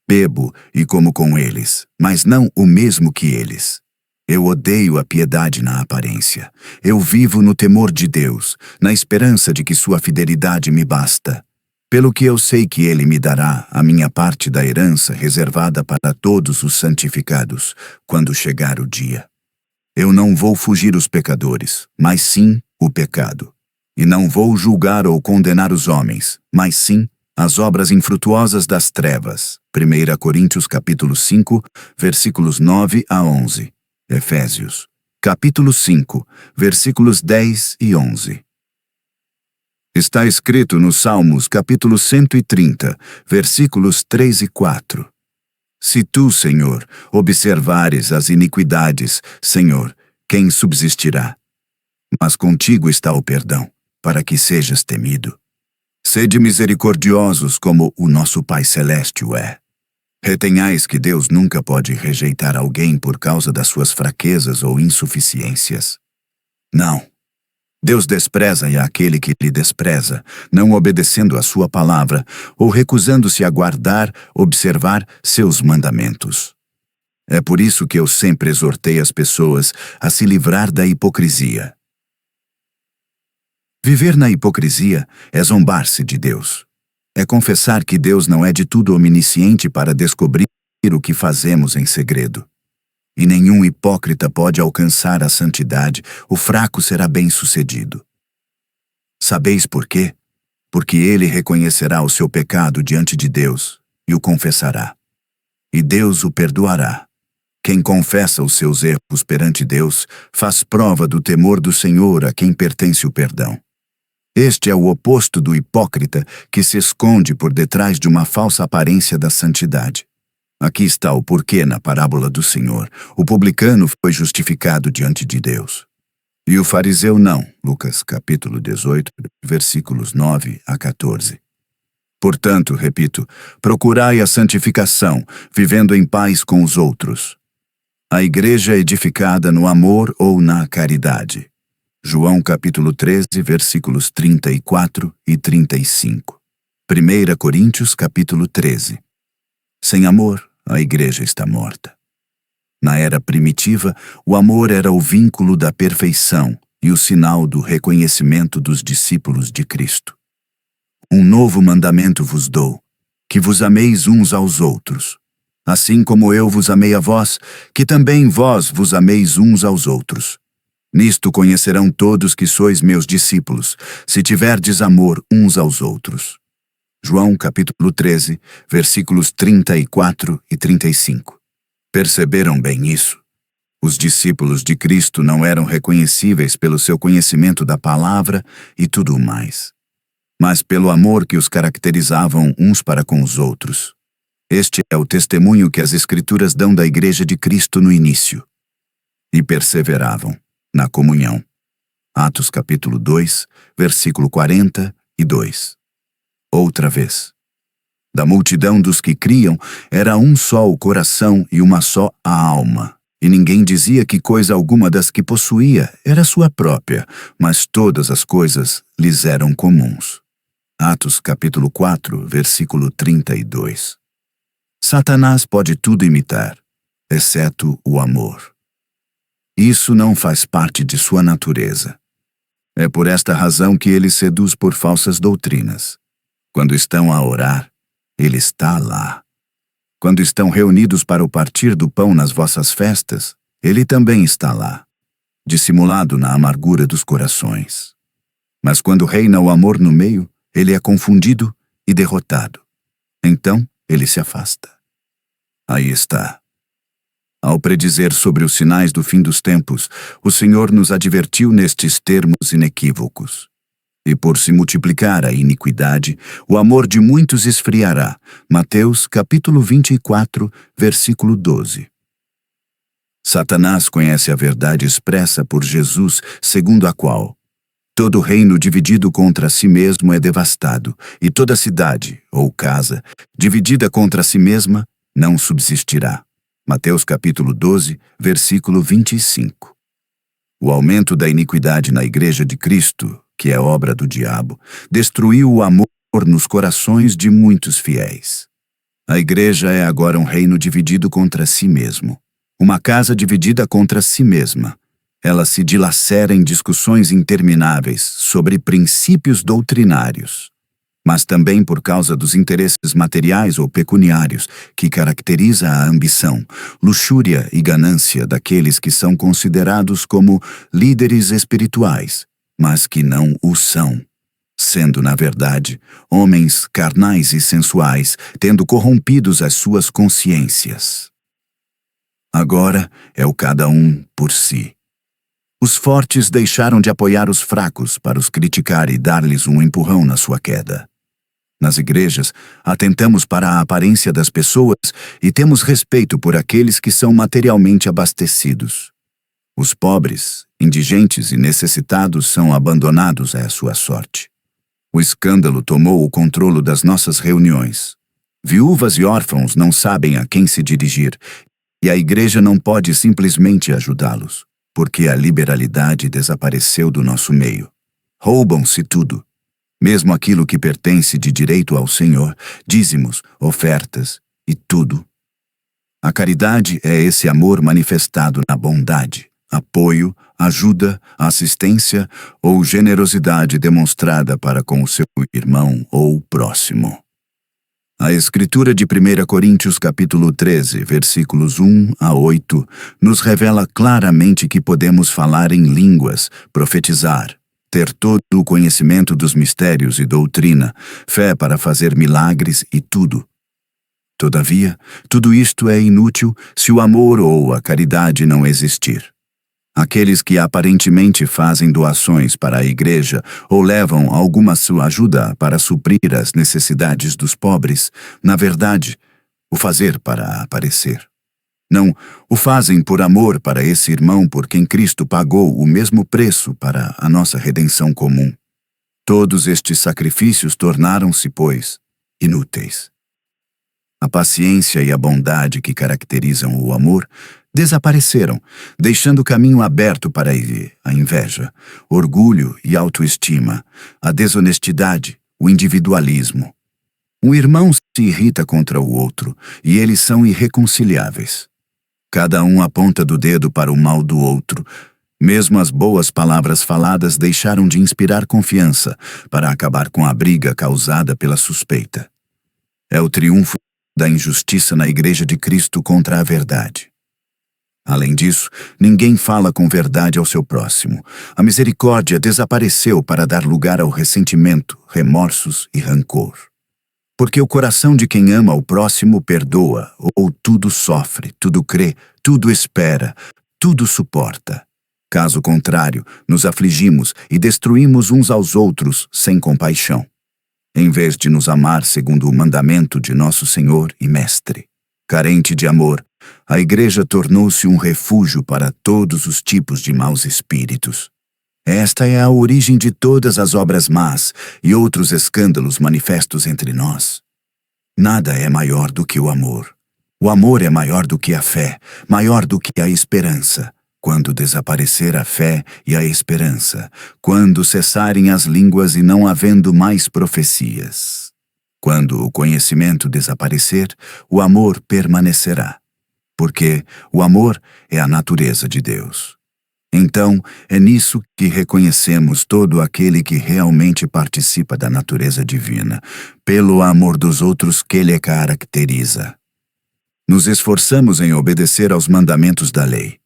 Bebo e como com eles, mas não o mesmo que eles. Eu odeio a piedade na aparência. Eu vivo no temor de Deus, na esperança de que sua fidelidade me basta. Pelo que eu sei que ele me dará a minha parte da herança reservada para todos os santificados, quando chegar o dia. Eu não vou fugir os pecadores, mas sim o pecado. E não vou julgar ou condenar os homens, mas sim as obras infrutuosas das trevas. 1 Coríntios capítulo 5, versículos 9 a 11. Efésios capítulo 5, versículos 10 e 11. Está escrito no Salmos capítulo 130, versículos 3 e 4. Se tu, Senhor, observares as iniquidades, Senhor, quem subsistirá? Mas contigo está o perdão, para que sejas temido. Sede misericordiosos como o nosso Pai Celeste o é. Retenhais que Deus nunca pode rejeitar alguém por causa das suas fraquezas ou insuficiências. Não. Deus despreza aquele que lhe despreza, não obedecendo a sua palavra, ou recusando-se a guardar, observar seus mandamentos. É por isso que eu sempre exortei as pessoas a se livrar da hipocrisia. Viver na hipocrisia é zombar-se de Deus. É confessar que Deus não é de tudo onisciente para descobrir o que fazemos em segredo. E nenhum hipócrita pode alcançar a santidade, o fraco será bem-sucedido. Sabeis por quê? Porque ele reconhecerá o seu pecado diante de Deus e o confessará. E Deus o perdoará. Quem confessa os seus erros perante Deus faz prova do temor do Senhor a quem pertence o perdão. Este é o oposto do hipócrita que se esconde por detrás de uma falsa aparência da santidade. Aqui está o porquê na parábola do Senhor. O publicano foi justificado diante de Deus. E o fariseu não. Lucas capítulo 18, versículos 9 a 14. Portanto, repito, procurai a santificação, vivendo em paz com os outros. A igreja edificada no amor ou na caridade. João capítulo 13, versículos 34 e 35. 1 Coríntios capítulo 13. Sem amor, a igreja está morta. Na era primitiva, o amor era o vínculo da perfeição e o sinal do reconhecimento dos discípulos de Cristo. Um novo mandamento vos dou, que vos ameis uns aos outros, assim como eu vos amei a vós, que também vós vos ameis uns aos outros. Nisto conhecerão todos que sois meus discípulos, se tiverdes amor uns aos outros. João capítulo 13, versículos 34 e 35. Perceberam bem isso? Os discípulos de Cristo não eram reconhecíveis pelo seu conhecimento da palavra e tudo mais, mas pelo amor que os caracterizavam uns para com os outros. Este é o testemunho que as Escrituras dão da Igreja de Cristo no início. E perseveravam na comunhão. Atos capítulo 2, versículo 42. Outra vez. Da multidão dos que criam, era um só o coração e uma só a alma. E ninguém dizia que coisa alguma das que possuía era sua própria, mas todas as coisas lhes eram comuns. Atos capítulo 4, versículo 32. Satanás pode tudo imitar, exceto o amor. Isso não faz parte de sua natureza. É por esta razão que ele seduz por falsas doutrinas. Quando estão a orar, ele está lá. Quando estão reunidos para o partir do pão nas vossas festas, ele também está lá, dissimulado na amargura dos corações. Mas quando reina o amor no meio, ele é confundido e derrotado. Então, ele se afasta. Aí está. Ao predizer sobre os sinais do fim dos tempos, o Senhor nos advertiu nestes termos inequívocos. E por se multiplicar a iniquidade, o amor de muitos esfriará. Mateus capítulo 24, versículo 12. Satanás conhece a verdade expressa por Jesus, segundo a qual todo reino dividido contra si mesmo é devastado, e toda cidade, ou casa, dividida contra si mesma, não subsistirá. Mateus capítulo 12, versículo 25. O aumento da iniquidade na Igreja de Cristo, que é obra do diabo, destruiu o amor nos corações de muitos fiéis. A Igreja é agora um reino dividido contra si mesmo, uma casa dividida contra si mesma. Ela se dilacera em discussões intermináveis sobre princípios doutrinários, mas também por causa dos interesses materiais ou pecuniários que caracteriza a ambição, luxúria e ganância daqueles que são considerados como líderes espirituais, mas que não o são, sendo, na verdade, homens carnais e sensuais, tendo corrompidos as suas consciências. Agora é o cada um por si. Os fortes deixaram de apoiar os fracos para os criticar e dar-lhes um empurrão na sua queda. Nas igrejas, atentamos para a aparência das pessoas e temos respeito por aqueles que são materialmente abastecidos. Os pobres, indigentes e necessitados são abandonados à sua sorte. O escândalo tomou o controle das nossas reuniões. Viúvas e órfãos não sabem a quem se dirigir, e a igreja não pode simplesmente ajudá-los, porque a liberalidade desapareceu do nosso meio. Roubam-se tudo, mesmo aquilo que pertence de direito ao Senhor, dízimos, ofertas e tudo. A caridade é esse amor manifestado na bondade, apoio, ajuda, assistência ou generosidade demonstrada para com o seu irmão ou próximo. A Escritura de 1 Coríntios capítulo 13, versículos 1 a 8, nos revela claramente que podemos falar em línguas, profetizar, ter todo o conhecimento dos mistérios e doutrina, fé para fazer milagres e tudo. Todavia, tudo isto é inútil se o amor ou a caridade não existir. Aqueles que aparentemente fazem doações para a igreja ou levam alguma sua ajuda para suprir as necessidades dos pobres, na verdade, o fazer para aparecer. Não, o fazem por amor para esse irmão por quem Cristo pagou o mesmo preço para a nossa redenção comum. Todos estes sacrifícios tornaram-se, pois, inúteis. A paciência e a bondade que caracterizam o amor desapareceram, deixando o caminho aberto para a inveja, orgulho e autoestima, a desonestidade, o individualismo. Um irmão se irrita contra o outro, e eles são irreconciliáveis. Cada um aponta do dedo para o mal do outro. Mesmo as boas palavras faladas deixaram de inspirar confiança para acabar com a briga causada pela suspeita. É o triunfo da injustiça na Igreja de Cristo contra a verdade. Além disso, ninguém fala com verdade ao seu próximo. A misericórdia desapareceu para dar lugar ao ressentimento, remorsos e rancor. Porque o coração de quem ama o próximo perdoa, ou tudo sofre, tudo crê, tudo espera, tudo suporta. Caso contrário, nos afligimos e destruímos uns aos outros sem compaixão, em vez de nos amar segundo o mandamento de nosso Senhor e Mestre. Carente de amor, a Igreja tornou-se um refúgio para todos os tipos de maus espíritos. Esta é a origem de todas as obras más e outros escândalos manifestos entre nós. Nada é maior do que o amor. O amor é maior do que a fé, maior do que a esperança. Quando desaparecer a fé e a esperança, quando cessarem as línguas e não havendo mais profecias, quando o conhecimento desaparecer, o amor permanecerá, porque o amor é a natureza de Deus. Então, é nisso que reconhecemos todo aquele que realmente participa da natureza divina, pelo amor dos outros que lhe caracteriza. Nos esforçamos em obedecer aos mandamentos da lei.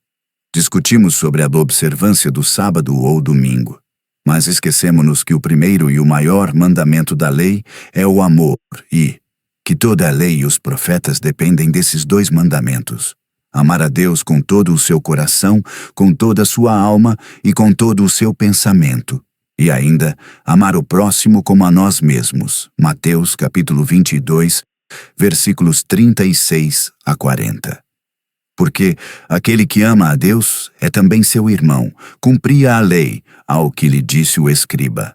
Discutimos sobre a observância do sábado ou domingo, mas esquecemos-nos que o primeiro e o maior mandamento da lei é o amor e que toda a lei e os profetas dependem desses dois mandamentos. Amar a Deus com todo o seu coração, com toda a sua alma e com todo o seu pensamento. E ainda, amar o próximo como a nós mesmos. Mateus capítulo 22, versículos 36 a 40. Porque aquele que ama a Deus é também seu irmão, cumpria a lei, ao que lhe disse o escriba.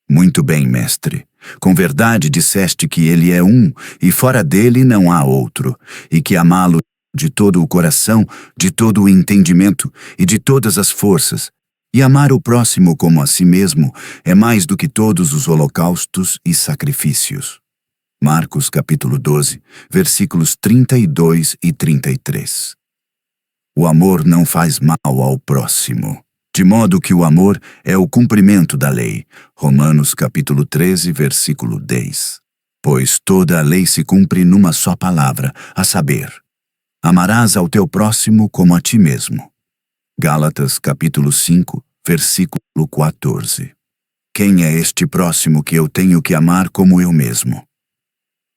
Muito bem, mestre. Com verdade disseste que ele é um, e fora dele não há outro, e que amá-lo de todo o coração, de todo o entendimento e de todas as forças, e amar o próximo como a si mesmo é mais do que todos os holocaustos e sacrifícios. Marcos capítulo 12, versículos 32 e 33. O amor não faz mal ao próximo, de modo que o amor é o cumprimento da lei. Romanos capítulo 13, versículo 10. Pois toda a lei se cumpre numa só palavra, a saber, amarás ao teu próximo como a ti mesmo. Gálatas capítulo 5, versículo 14. Quem é este próximo que eu tenho que amar como eu mesmo?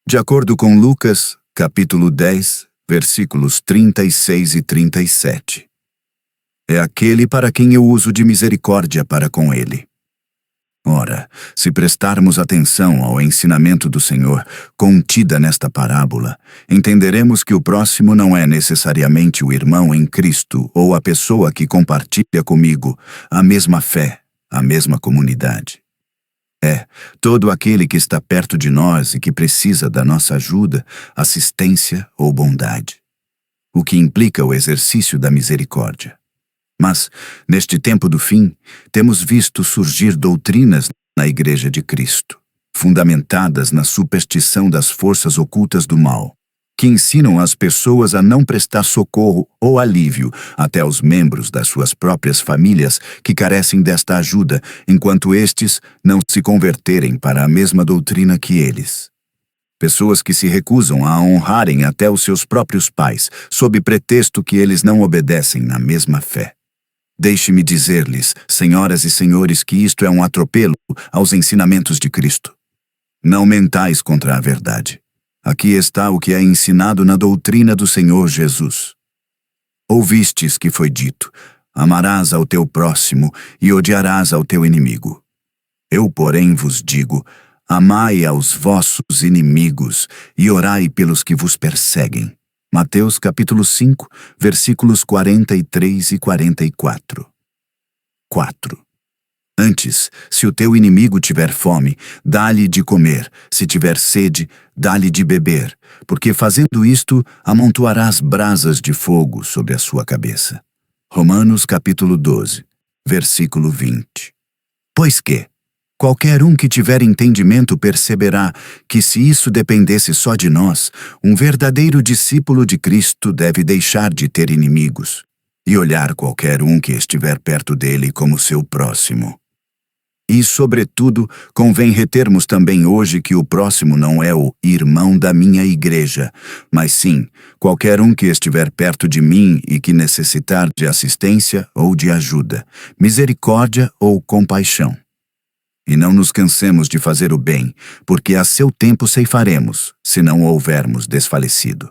De acordo com Lucas, capítulo 10, versículos 36 e 37. É aquele para quem eu uso de misericórdia para com ele. Ora, se prestarmos atenção ao ensinamento do Senhor, contida nesta parábola, entenderemos que o próximo não é necessariamente o irmão em Cristo ou a pessoa que compartilha comigo a mesma fé, a mesma comunidade. É todo aquele que está perto de nós e que precisa da nossa ajuda, assistência ou bondade, o que implica o exercício da misericórdia. Mas, neste tempo do fim, temos visto surgir doutrinas na Igreja de Cristo, fundamentadas na superstição das forças ocultas do mal, que ensinam as pessoas a não prestar socorro ou alívio até aos membros das suas próprias famílias que carecem desta ajuda, enquanto estes não se converterem para a mesma doutrina que eles. Pessoas que se recusam a honrarem até os seus próprios pais, sob pretexto que eles não obedecem na mesma fé. Deixe-me dizer-lhes, senhoras e senhores, que isto é um atropelo aos ensinamentos de Cristo. Não mentais contra a verdade. Aqui está o que é ensinado na doutrina do Senhor Jesus. Ouvistes que foi dito, amarás ao teu próximo e odiarás ao teu inimigo. Eu, porém, vos digo, amai aos vossos inimigos e orai pelos que vos perseguem. Mateus capítulo 5, versículos 43 e 44. 4. Antes, se o teu inimigo tiver fome, dá-lhe de comer, se tiver sede, dá-lhe de beber, porque fazendo isto, amontoarás brasas de fogo sobre a sua cabeça. Romanos capítulo 12, versículo 20. Pois que, qualquer um que tiver entendimento perceberá que se isso dependesse só de nós, um verdadeiro discípulo de Cristo deve deixar de ter inimigos e olhar qualquer um que estiver perto dele como seu próximo. E, sobretudo, convém retermos também hoje que o próximo não é o irmão da minha igreja, mas sim, qualquer um que estiver perto de mim e que necessitar de assistência ou de ajuda, misericórdia ou compaixão. E não nos cansemos de fazer o bem, porque a seu tempo ceifaremos, se não houvermos desfalecido.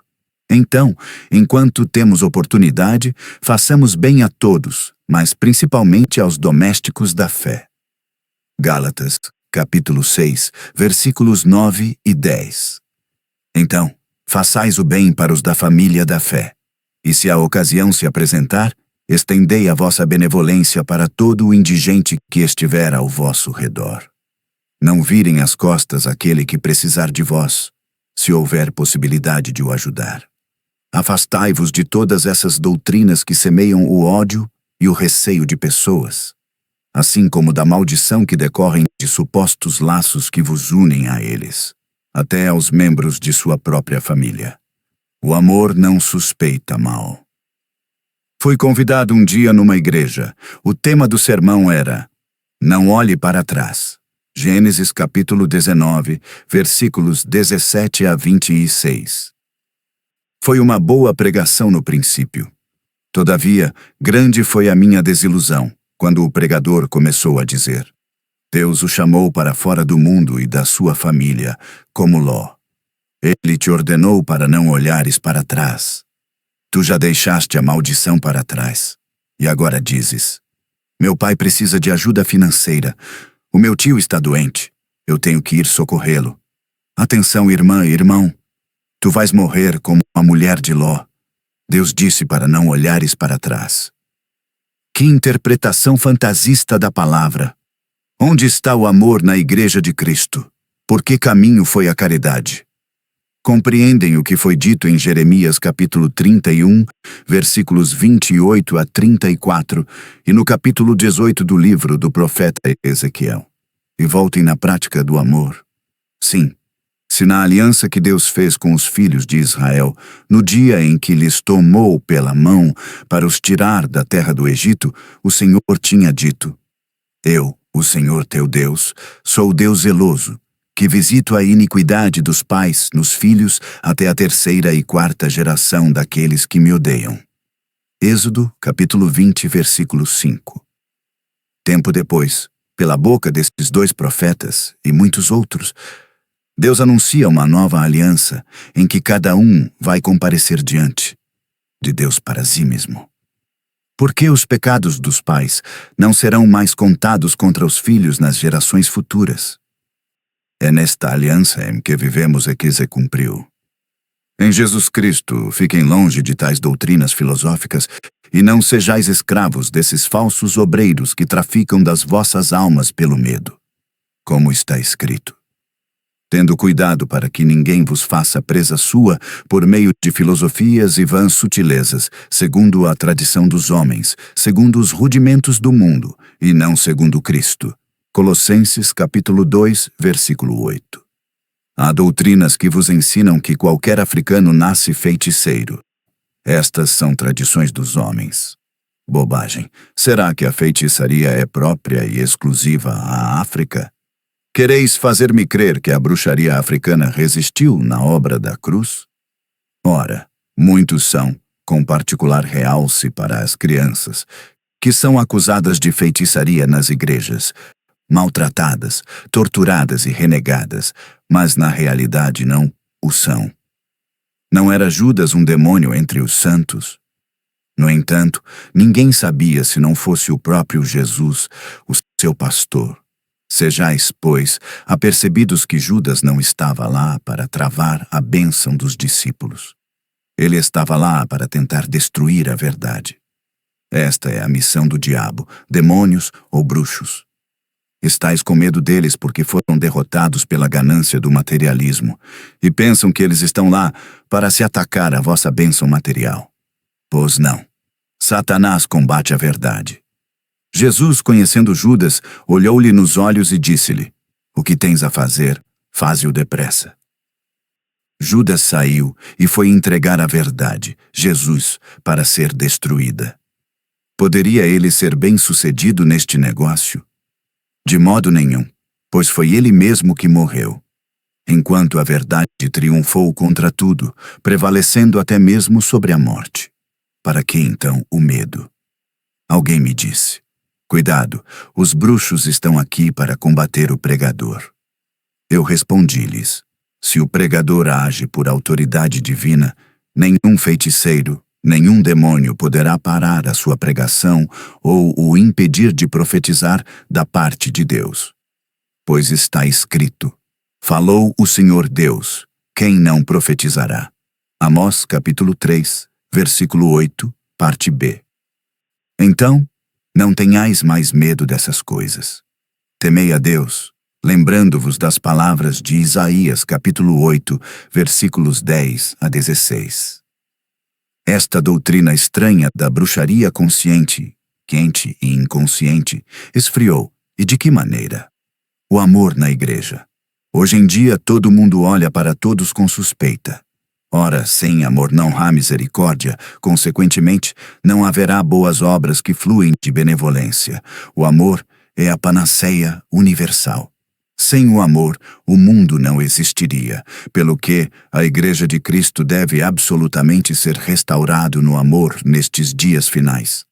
Então, enquanto temos oportunidade, façamos bem a todos, mas principalmente aos domésticos da fé. Gálatas, capítulo 6, versículos 9 e 10. Então, façais o bem para os da família da fé. E se a ocasião se apresentar, estendei a vossa benevolência para todo o indigente que estiver ao vosso redor. Não virem as costas àquele que precisar de vós, se houver possibilidade de o ajudar. Afastai-vos de todas essas doutrinas que semeiam o ódio e o receio de pessoas, assim como da maldição que decorrem de supostos laços que vos unem a eles, até aos membros de sua própria família. O amor não suspeita mal. Fui convidado um dia numa igreja. O tema do sermão era: Não olhe para trás. Gênesis capítulo 19, versículos 17 a 26. Foi uma boa pregação no princípio. Todavia, grande foi a minha desilusão quando o pregador começou a dizer: Deus o chamou para fora do mundo e da sua família, como Ló. Ele te ordenou para não olhares para trás. Tu já deixaste a maldição para trás. E agora dizes: Meu pai precisa de ajuda financeira. O meu tio está doente. Eu tenho que ir socorrê-lo. Atenção, irmã e irmão. Tu vais morrer como a mulher de Ló. Deus disse para não olhares para trás. Que interpretação fantasista da palavra! Onde está o amor na Igreja de Cristo? Por que caminho foi a caridade? Compreendem o que foi dito em Jeremias capítulo 31, versículos 28 a 34 e no capítulo 18 do livro do profeta Ezequiel. E voltem na prática do amor. Sim, se na aliança que Deus fez com os filhos de Israel, no dia em que lhes tomou pela mão para os tirar da terra do Egito, o Senhor tinha dito: Eu, o Senhor teu Deus, sou o Deus zeloso, que visito a iniquidade dos pais nos filhos até a 3ª e 4ª geração daqueles que me odeiam. Êxodo, capítulo 20, versículo 5. Tempo depois, pela boca desses 2 profetas e muitos outros, Deus anuncia uma nova aliança em que cada um vai comparecer diante de Deus para si mesmo. Por que os pecados dos pais não serão mais contados contra os filhos nas gerações futuras? É nesta aliança em que vivemos é que se cumpriu. Em Jesus Cristo, fiquem longe de tais doutrinas filosóficas e não sejais escravos desses falsos obreiros que traficam das vossas almas pelo medo. Como está escrito: Tendo cuidado para que ninguém vos faça presa sua por meio de filosofias e vãs sutilezas, segundo a tradição dos homens, segundo os rudimentos do mundo, e não segundo Cristo. Colossenses capítulo 2, versículo 8. Há doutrinas que vos ensinam que qualquer africano nasce feiticeiro. Estas são tradições dos homens. Bobagem. Será que a feitiçaria é própria e exclusiva à África? Quereis fazer-me crer que a bruxaria africana resistiu na obra da cruz? Ora, muitos são, com particular realce para as crianças, que são acusadas de feitiçaria nas igrejas, maltratadas, torturadas e renegadas, mas na realidade não o são. Não era Judas um demônio entre os santos? No entanto, ninguém sabia se não fosse o próprio Jesus, o seu pastor. Sejais, pois, apercebidos que Judas não estava lá para travar a bênção dos discípulos. Ele estava lá para tentar destruir a verdade. Esta é a missão do diabo, demônios ou bruxos. Estais com medo deles porque foram derrotados pela ganância do materialismo e pensam que eles estão lá para se atacar a vossa bênção material. Pois não. Satanás combate a verdade. Jesus, conhecendo Judas, olhou-lhe nos olhos e disse-lhe: O que tens a fazer, faze-o depressa. Judas saiu e foi entregar a verdade, Jesus, para ser destruída. Poderia ele ser bem-sucedido neste negócio? De modo nenhum, pois foi ele mesmo que morreu. Enquanto a verdade triunfou contra tudo, prevalecendo até mesmo sobre a morte. Para que então o medo? Alguém me disse: Cuidado, os bruxos estão aqui para combater o pregador. Eu respondi-lhes: Se o pregador age por autoridade divina, Nenhum feiticeiro, nenhum demônio poderá parar a sua pregação ou o impedir de profetizar da parte de Deus. Pois está escrito: falou o Senhor Deus, quem não profetizará? Amós capítulo 3, versículo 8, parte B. Então, não tenhais mais medo dessas coisas. Temei a Deus, lembrando-vos das palavras de Isaías capítulo 8, versículos 10 a 16. Esta doutrina estranha da bruxaria consciente, quente e inconsciente esfriou, e de que maneira? O amor na igreja. Hoje em dia todo mundo olha para todos com suspeita. Ora, sem amor não há misericórdia, consequentemente, não haverá boas obras que fluem de benevolência. O amor é a panaceia universal. Sem o amor, o mundo não existiria, pelo que a Igreja de Cristo deve absolutamente ser restaurado no amor nestes dias finais.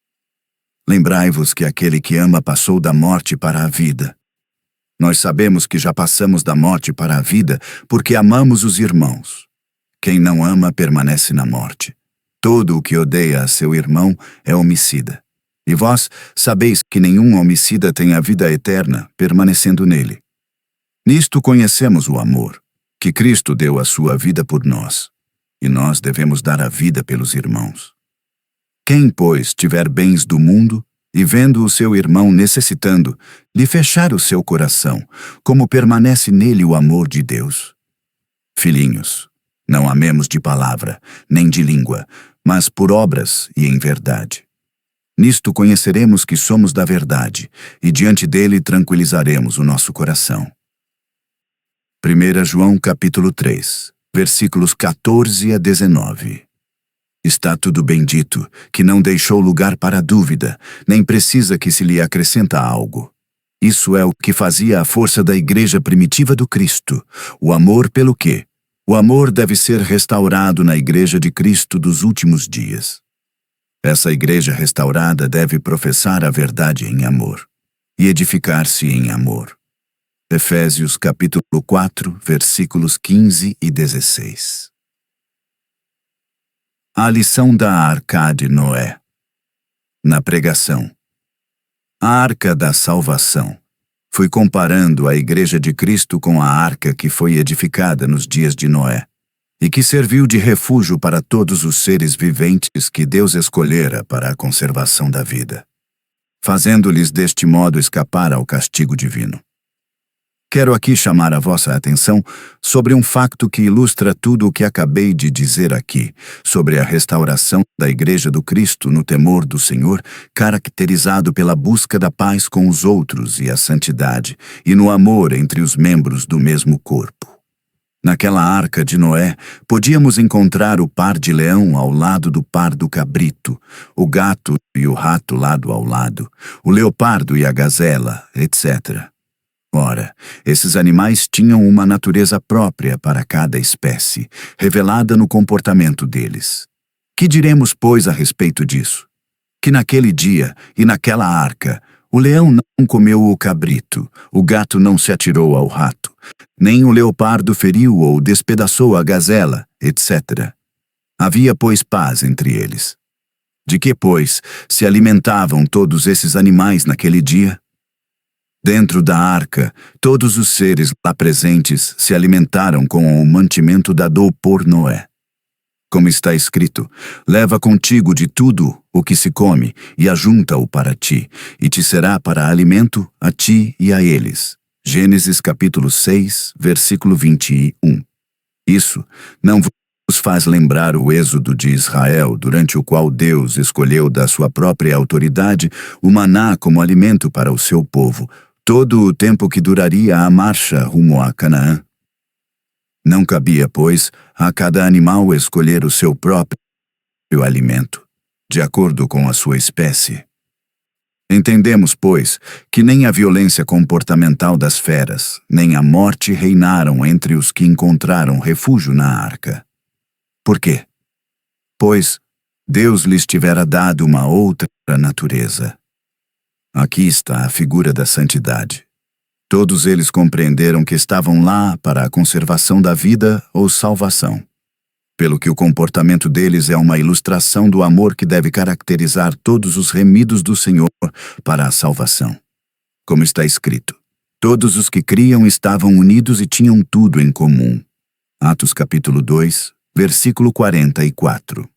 Lembrai-vos que aquele que ama passou da morte para a vida. Nós sabemos que já passamos da morte para a vida porque amamos os irmãos. Quem não ama permanece na morte. Todo o que odeia a seu irmão é homicida. E vós sabeis que nenhum homicida tem a vida eterna permanecendo nele. Nisto conhecemos o amor, que Cristo deu a sua vida por nós, e nós devemos dar a vida pelos irmãos. Quem, pois, tiver bens do mundo, e vendo o seu irmão necessitando, lhe fechar o seu coração, como permanece nele o amor de Deus? Filhinhos, não amemos de palavra, nem de língua, mas por obras e em verdade. Nisto conheceremos que somos da verdade, e diante dele tranquilizaremos o nosso coração. 1 João capítulo 3, versículos 14 a 19. Está tudo bem dito, que não deixou lugar para dúvida, nem precisa que se lhe acrescenta algo. Isso é o que fazia a força da igreja primitiva do Cristo, o amor pelo quê? O amor deve ser restaurado na igreja de Cristo dos últimos dias. Essa igreja restaurada deve professar a verdade em amor e edificar-se em amor. Efésios capítulo 4, versículos 15 e 16. A lição da Arca de Noé. Na pregação. A Arca da Salvação. Fui comparando a Igreja de Cristo com a arca que foi edificada nos dias de Noé, e que serviu de refúgio para todos os seres viventes que Deus escolhera para a conservação da vida, fazendo-lhes deste modo escapar ao castigo divino. Quero aqui chamar a vossa atenção sobre um facto que ilustra tudo o que acabei de dizer aqui, sobre a restauração da Igreja do Cristo no temor do Senhor, caracterizado pela busca da paz com os outros e a santidade, e no amor entre os membros do mesmo corpo. Naquela arca de Noé, podíamos encontrar o par de leão ao lado do par do cabrito, o gato e o rato lado ao lado, o leopardo e a gazela, etc. Ora, esses animais tinham uma natureza própria para cada espécie, revelada no comportamento deles. Que diremos, pois, a respeito disso? Que naquele dia e naquela arca, o leão não comeu o cabrito, o gato não se atirou ao rato, nem o leopardo feriu ou despedaçou a gazela, etc. Havia, pois, paz entre eles. De que, pois, se alimentavam todos esses animais naquele dia? Dentro da arca, todos os seres lá presentes se alimentaram com o mantimento dado por Noé. Como está escrito, leva contigo de tudo o que se come e ajunta-o para ti, e te será para alimento a ti e a eles. Gênesis capítulo 6, versículo 21. Isso não vos faz lembrar o êxodo de Israel, durante o qual Deus escolheu da sua própria autoridade o maná como alimento para o seu povo, todo o tempo que duraria a marcha rumo a Canaã? Não cabia, pois, a cada animal escolher o seu próprio alimento, de acordo com a sua espécie. Entendemos, pois, que nem a violência comportamental das feras, nem a morte reinaram entre os que encontraram refúgio na arca. Por quê? Pois Deus lhes tivera dado uma outra natureza. Aqui está a figura da santidade. Todos eles compreenderam que estavam lá para a conservação da vida ou salvação. pelo que o comportamento deles é uma ilustração do amor que deve caracterizar todos os remidos do Senhor para a salvação. Como está escrito, todos os que criam estavam unidos e tinham tudo em comum. Atos capítulo 2, versículo 44.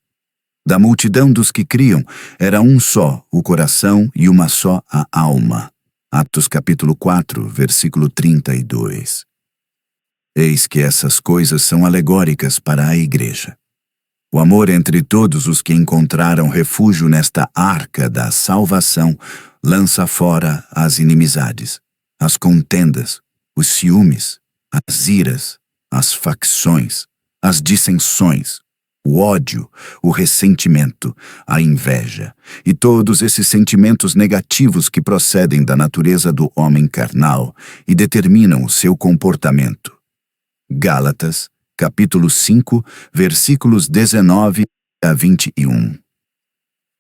Da multidão dos que criam, era um só o coração e uma só a alma. Atos capítulo 4, versículo 32. Eis que essas coisas são alegóricas para a igreja. O amor entre todos os que encontraram refúgio nesta arca da salvação lança fora as inimizades, as contendas, os ciúmes, as iras, as facções, as dissensões, o ódio, o ressentimento, a inveja e todos esses sentimentos negativos que procedem da natureza do homem carnal e determinam o seu comportamento. Gálatas, capítulo 5, versículos 19 a 21.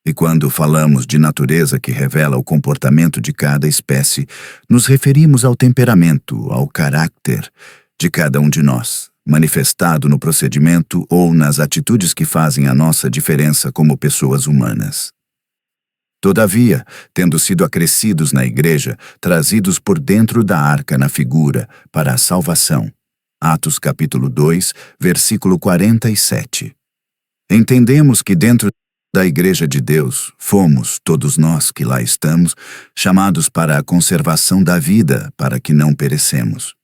E quando falamos de natureza que revela o comportamento de cada espécie, nos referimos ao temperamento, ao caráter de cada um de nós, manifestado no procedimento ou nas atitudes que fazem a nossa diferença como pessoas humanas. Todavia, tendo sido acrescidos na igreja, trazidos por dentro da arca na figura para a salvação. Atos capítulo 2, versículo 47. Entendemos que dentro da Igreja de Deus, fomos, todos nós que lá estamos, chamados para a conservação da vida, para que não perecemos.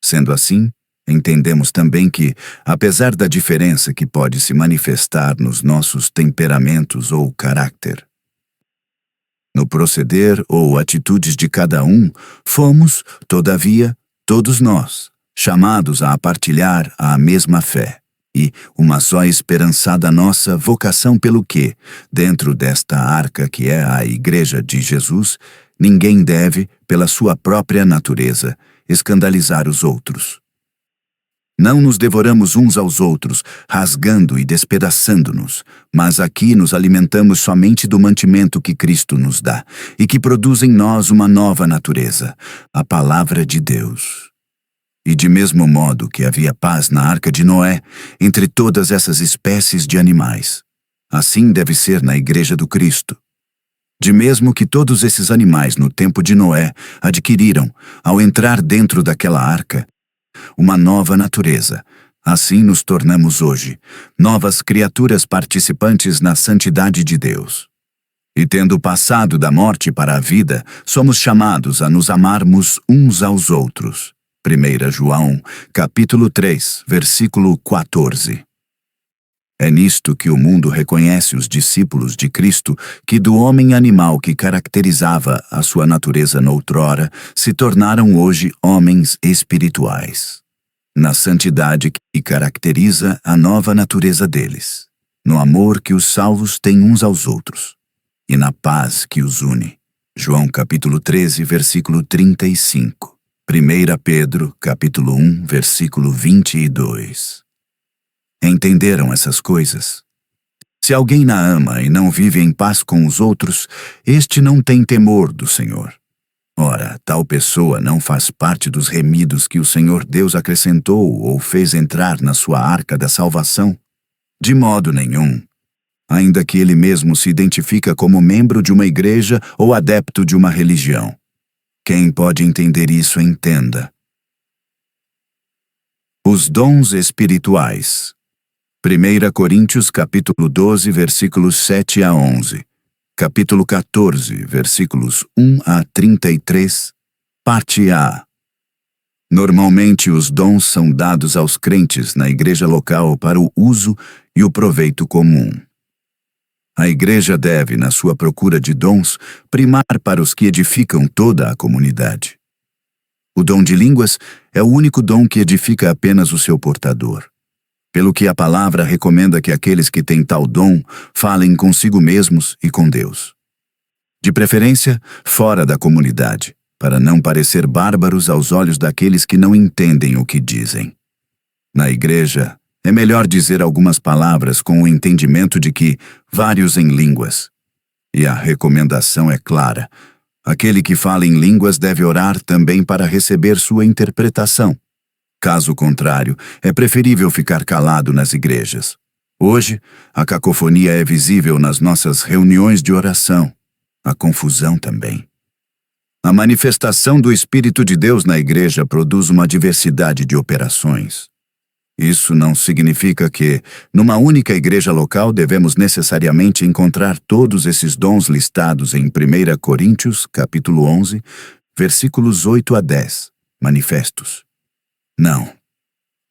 Sendo assim, entendemos também que, apesar da diferença que pode se manifestar nos nossos temperamentos ou caráter, no proceder ou atitudes de cada um, fomos, todavia, todos nós, chamados a partilhar a mesma fé, e uma só esperança da nossa vocação pelo que, dentro desta arca que é a Igreja de Jesus, ninguém deve, pela sua própria natureza, escandalizar os outros. Não nos devoramos uns aos outros, rasgando e despedaçando-nos, mas aqui nos alimentamos somente do mantimento que Cristo nos dá, e que produz em nós uma nova natureza, a Palavra de Deus. E de mesmo modo que havia paz na arca de Noé, entre todas essas espécies de animais, assim deve ser na Igreja do Cristo. De mesmo que todos esses animais no tempo de Noé adquiriram, ao entrar dentro daquela arca, uma nova natureza, assim nos tornamos hoje, novas criaturas participantes na santidade de Deus. E tendo passado da morte para a vida, somos chamados a nos amarmos uns aos outros. 1 João, capítulo 3, versículo 14. É nisto que o mundo reconhece os discípulos de Cristo, que do homem animal que caracterizava a sua natureza noutrora, se tornaram hoje homens espirituais. Na santidade que caracteriza a nova natureza deles, no amor que os salvos têm uns aos outros, e na paz que os une. João capítulo 13, versículo 35. 1 Pedro, capítulo 1, versículo 22. Entenderam essas coisas? Se alguém na ama e não vive em paz com os outros, este não tem temor do Senhor. Ora, tal pessoa não faz parte dos remidos que o Senhor Deus acrescentou ou fez entrar na sua arca da salvação? De modo nenhum. Ainda que ele mesmo se identifica como membro de uma igreja ou adepto de uma religião. Quem pode entender isso, entenda. Os dons espirituais. 1 Coríntios capítulo 12, versículos 7 a 11. Capítulo 14, versículos 1 a 33. Parte A. Normalmente os dons são dados aos crentes na igreja local para o uso e o proveito comum. A igreja deve, na sua procura de dons, primar para os que edificam toda a comunidade. O dom de línguas é o único dom que edifica apenas o seu portador. Pelo que a palavra recomenda que aqueles que têm tal dom falem consigo mesmos e com Deus. De preferência, fora da comunidade, para não parecer bárbaros aos olhos daqueles que não entendem o que dizem. Na igreja, é melhor dizer algumas palavras com o entendimento de que vários em línguas. E a recomendação é clara. Aquele que fala em línguas deve orar também para receber sua interpretação. Caso contrário, é preferível ficar calado nas igrejas. Hoje, a cacofonia é visível nas nossas reuniões de oração. A confusão também. A manifestação do Espírito de Deus na igreja produz uma diversidade de operações. Isso não significa que, numa única igreja local, devemos necessariamente encontrar todos esses dons listados em 1 Coríntios, capítulo 11, versículos 8 a 10, manifestos. Não.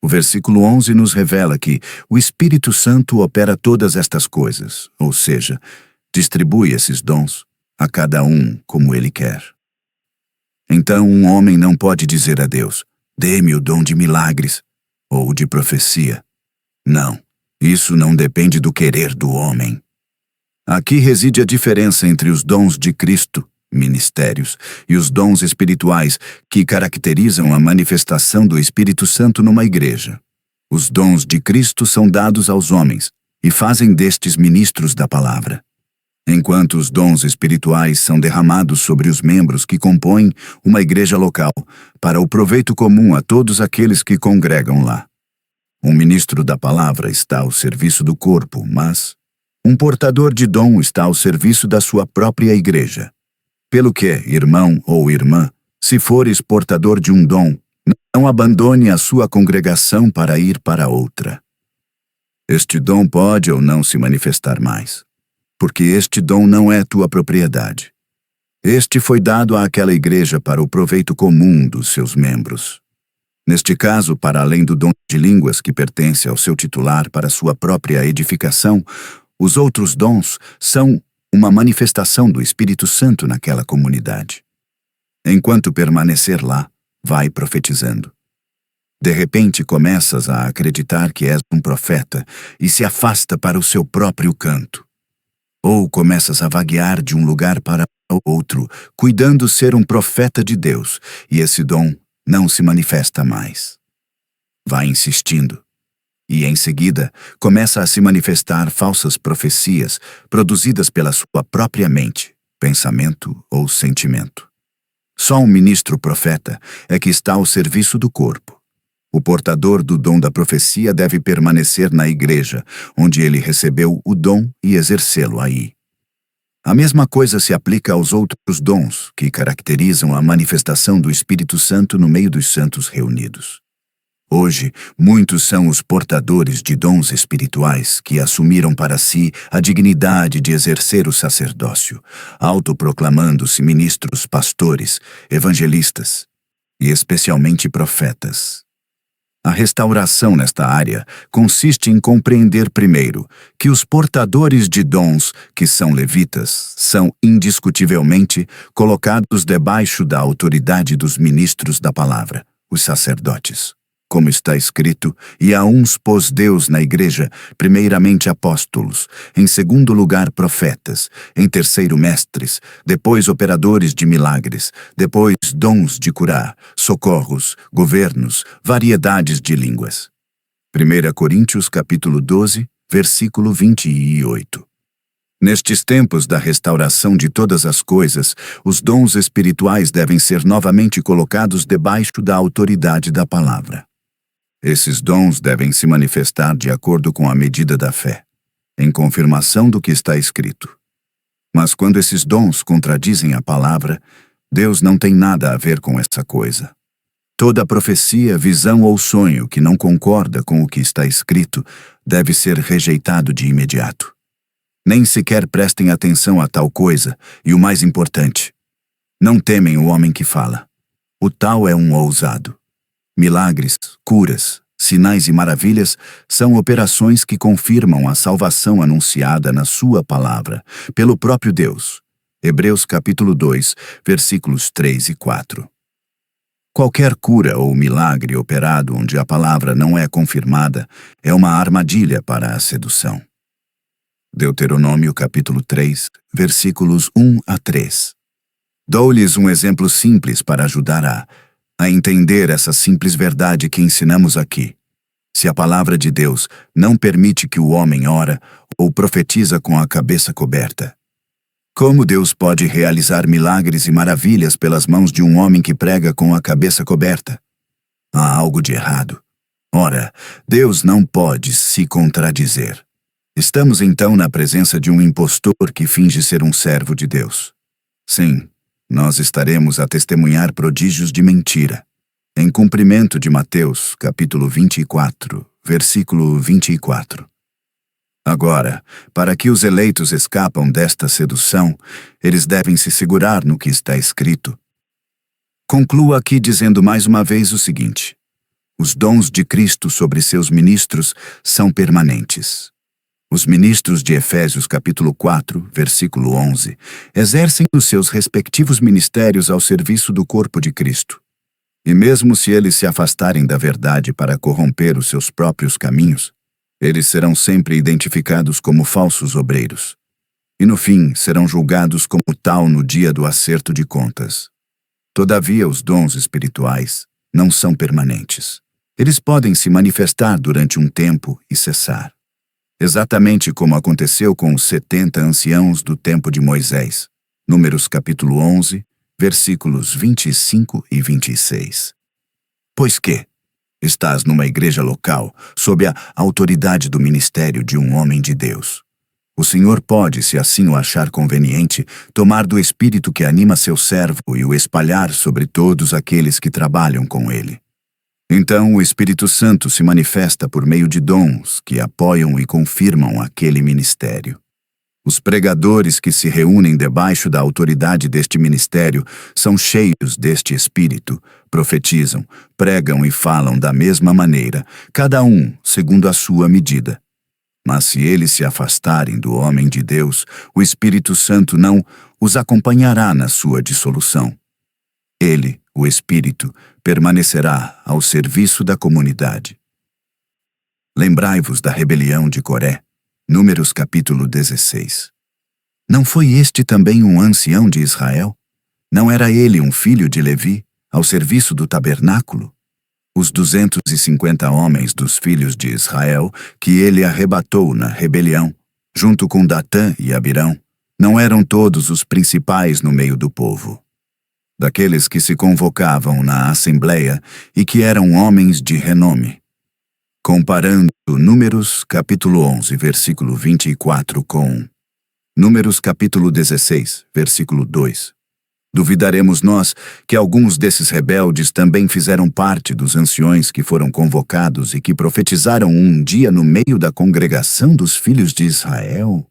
O versículo 11 nos revela que o Espírito Santo opera todas estas coisas, ou seja, distribui esses dons a cada um como ele quer. Então um homem não pode dizer a Deus, dê-me o dom de milagres ou de profecia. Não, isso não depende do querer do homem. Aqui reside a diferença entre os dons de Cristo, ministérios, e os dons espirituais que caracterizam a manifestação do Espírito Santo numa igreja. Os dons de Cristo são dados aos homens e fazem destes ministros da palavra, enquanto os dons espirituais são derramados sobre os membros que compõem uma igreja local, para o proveito comum a todos aqueles que congregam lá. Um ministro da palavra está ao serviço do corpo, mas um portador de dom está ao serviço da sua própria igreja. Pelo que, irmão ou irmã, se fores portador de um dom, não abandone a sua congregação para ir para outra. Este dom pode ou não se manifestar mais, porque este dom não é tua propriedade. Este foi dado àquela igreja para o proveito comum dos seus membros. Neste caso, para além do dom de línguas que pertence ao seu titular para sua própria edificação, os outros dons são uma manifestação do Espírito Santo naquela comunidade. Enquanto permanecer lá, vai profetizando. De repente começas a acreditar que és um profeta e se afasta para o seu próprio canto. Ou começas a vaguear de um lugar para outro, cuidando ser um profeta de Deus, e esse dom não se manifesta mais. Vai insistindo. E em seguida, começa a se manifestar falsas profecias produzidas pela sua própria mente, pensamento ou sentimento. Só um ministro profeta é que está ao serviço do corpo. O portador do dom da profecia deve permanecer na igreja, onde ele recebeu o dom e exercê-lo aí. A mesma coisa se aplica aos outros dons que caracterizam a manifestação do Espírito Santo no meio dos santos reunidos. Hoje, muitos são os portadores de dons espirituais que assumiram para si a dignidade de exercer o sacerdócio, autoproclamando-se ministros, pastores, evangelistas e especialmente profetas. A restauração nesta área consiste em compreender primeiro que os portadores de dons, que são levitas, são indiscutivelmente colocados debaixo da autoridade dos ministros da palavra, os sacerdotes. Como está escrito, e a uns pôs Deus na igreja, primeiramente apóstolos, em segundo lugar profetas, em terceiro mestres, depois operadores de milagres, depois dons de curar, socorros, governos, variedades de línguas. 1 Coríntios capítulo 12, versículo 28. Nestes tempos da restauração de todas as coisas, os dons espirituais devem ser novamente colocados debaixo da autoridade da palavra. Esses dons devem se manifestar de acordo com a medida da fé, em confirmação do que está escrito. Mas quando esses dons contradizem a palavra, Deus não tem nada a ver com essa coisa. Toda profecia, visão ou sonho que não concorda com o que está escrito deve ser rejeitado de imediato. Nem sequer prestem atenção a tal coisa, e o mais importante, não temem o homem que fala. O tal é um ousado. Milagres, curas, sinais e maravilhas são operações que confirmam a salvação anunciada na sua palavra, pelo próprio Deus. Hebreus capítulo 2, versículos 3 e 4. Qualquer cura ou milagre operado onde a palavra não é confirmada é uma armadilha para a sedução. Deuteronômio capítulo 3, versículos 1 a 3. Dou-lhes um exemplo simples para ajudar a entender essa simples verdade que ensinamos aqui. Se a palavra de Deus não permite que o homem ora ou profetiza com a cabeça coberta, como Deus pode realizar milagres e maravilhas pelas mãos de um homem que prega com a cabeça coberta? Há algo de errado. Ora, Deus não pode se contradizer. Estamos então na presença de um impostor que finge ser um servo de Deus. Sim, nós estaremos a testemunhar prodígios de mentira, em cumprimento de Mateus, capítulo 24, versículo 24. Agora, para que os eleitos escapam desta sedução, eles devem se segurar no que está escrito. Concluo aqui dizendo mais uma vez o seguinte: os dons de Cristo sobre seus ministros são permanentes. Os ministros de Efésios capítulo 4, versículo 11, exercem os seus respectivos ministérios ao serviço do corpo de Cristo. E mesmo se eles se afastarem da verdade para corromper os seus próprios caminhos, eles serão sempre identificados como falsos obreiros. E no fim serão julgados como tal no dia do acerto de contas. Todavia, os dons espirituais não são permanentes. Eles podem se manifestar durante um tempo e cessar. Exatamente como aconteceu com os 70 anciãos do tempo de Moisés. Números capítulo 11, versículos 25 e 26. Pois que estás numa igreja local, sob a autoridade do ministério de um homem de Deus. O Senhor pode, se assim o achar conveniente, tomar do espírito que anima seu servo e o espalhar sobre todos aqueles que trabalham com ele. Então o Espírito Santo se manifesta por meio de dons que apoiam e confirmam aquele ministério. Os pregadores que se reúnem debaixo da autoridade deste ministério são cheios deste Espírito, profetizam, pregam e falam da mesma maneira, cada um segundo a sua medida. Mas se eles se afastarem do homem de Deus, o Espírito Santo não os acompanhará na sua dissolução. Ele, o Espírito, permanecerá ao serviço da comunidade. Lembrai-vos da rebelião de Coré. Números capítulo 16. Não foi este também um ancião de Israel? Não era ele um filho de Levi, ao serviço do tabernáculo? Os 250 homens dos filhos de Israel, que ele arrebatou na rebelião, junto com Datã e Abirão, não eram todos os principais no meio do povo. Daqueles que se convocavam na assembleia e que eram homens de renome. Comparando Números capítulo 11, versículo 24 com Números capítulo 16, versículo 2. Duvidaremos nós que alguns desses rebeldes também fizeram parte dos anciões que foram convocados e que profetizaram um dia no meio da congregação dos filhos de Israel?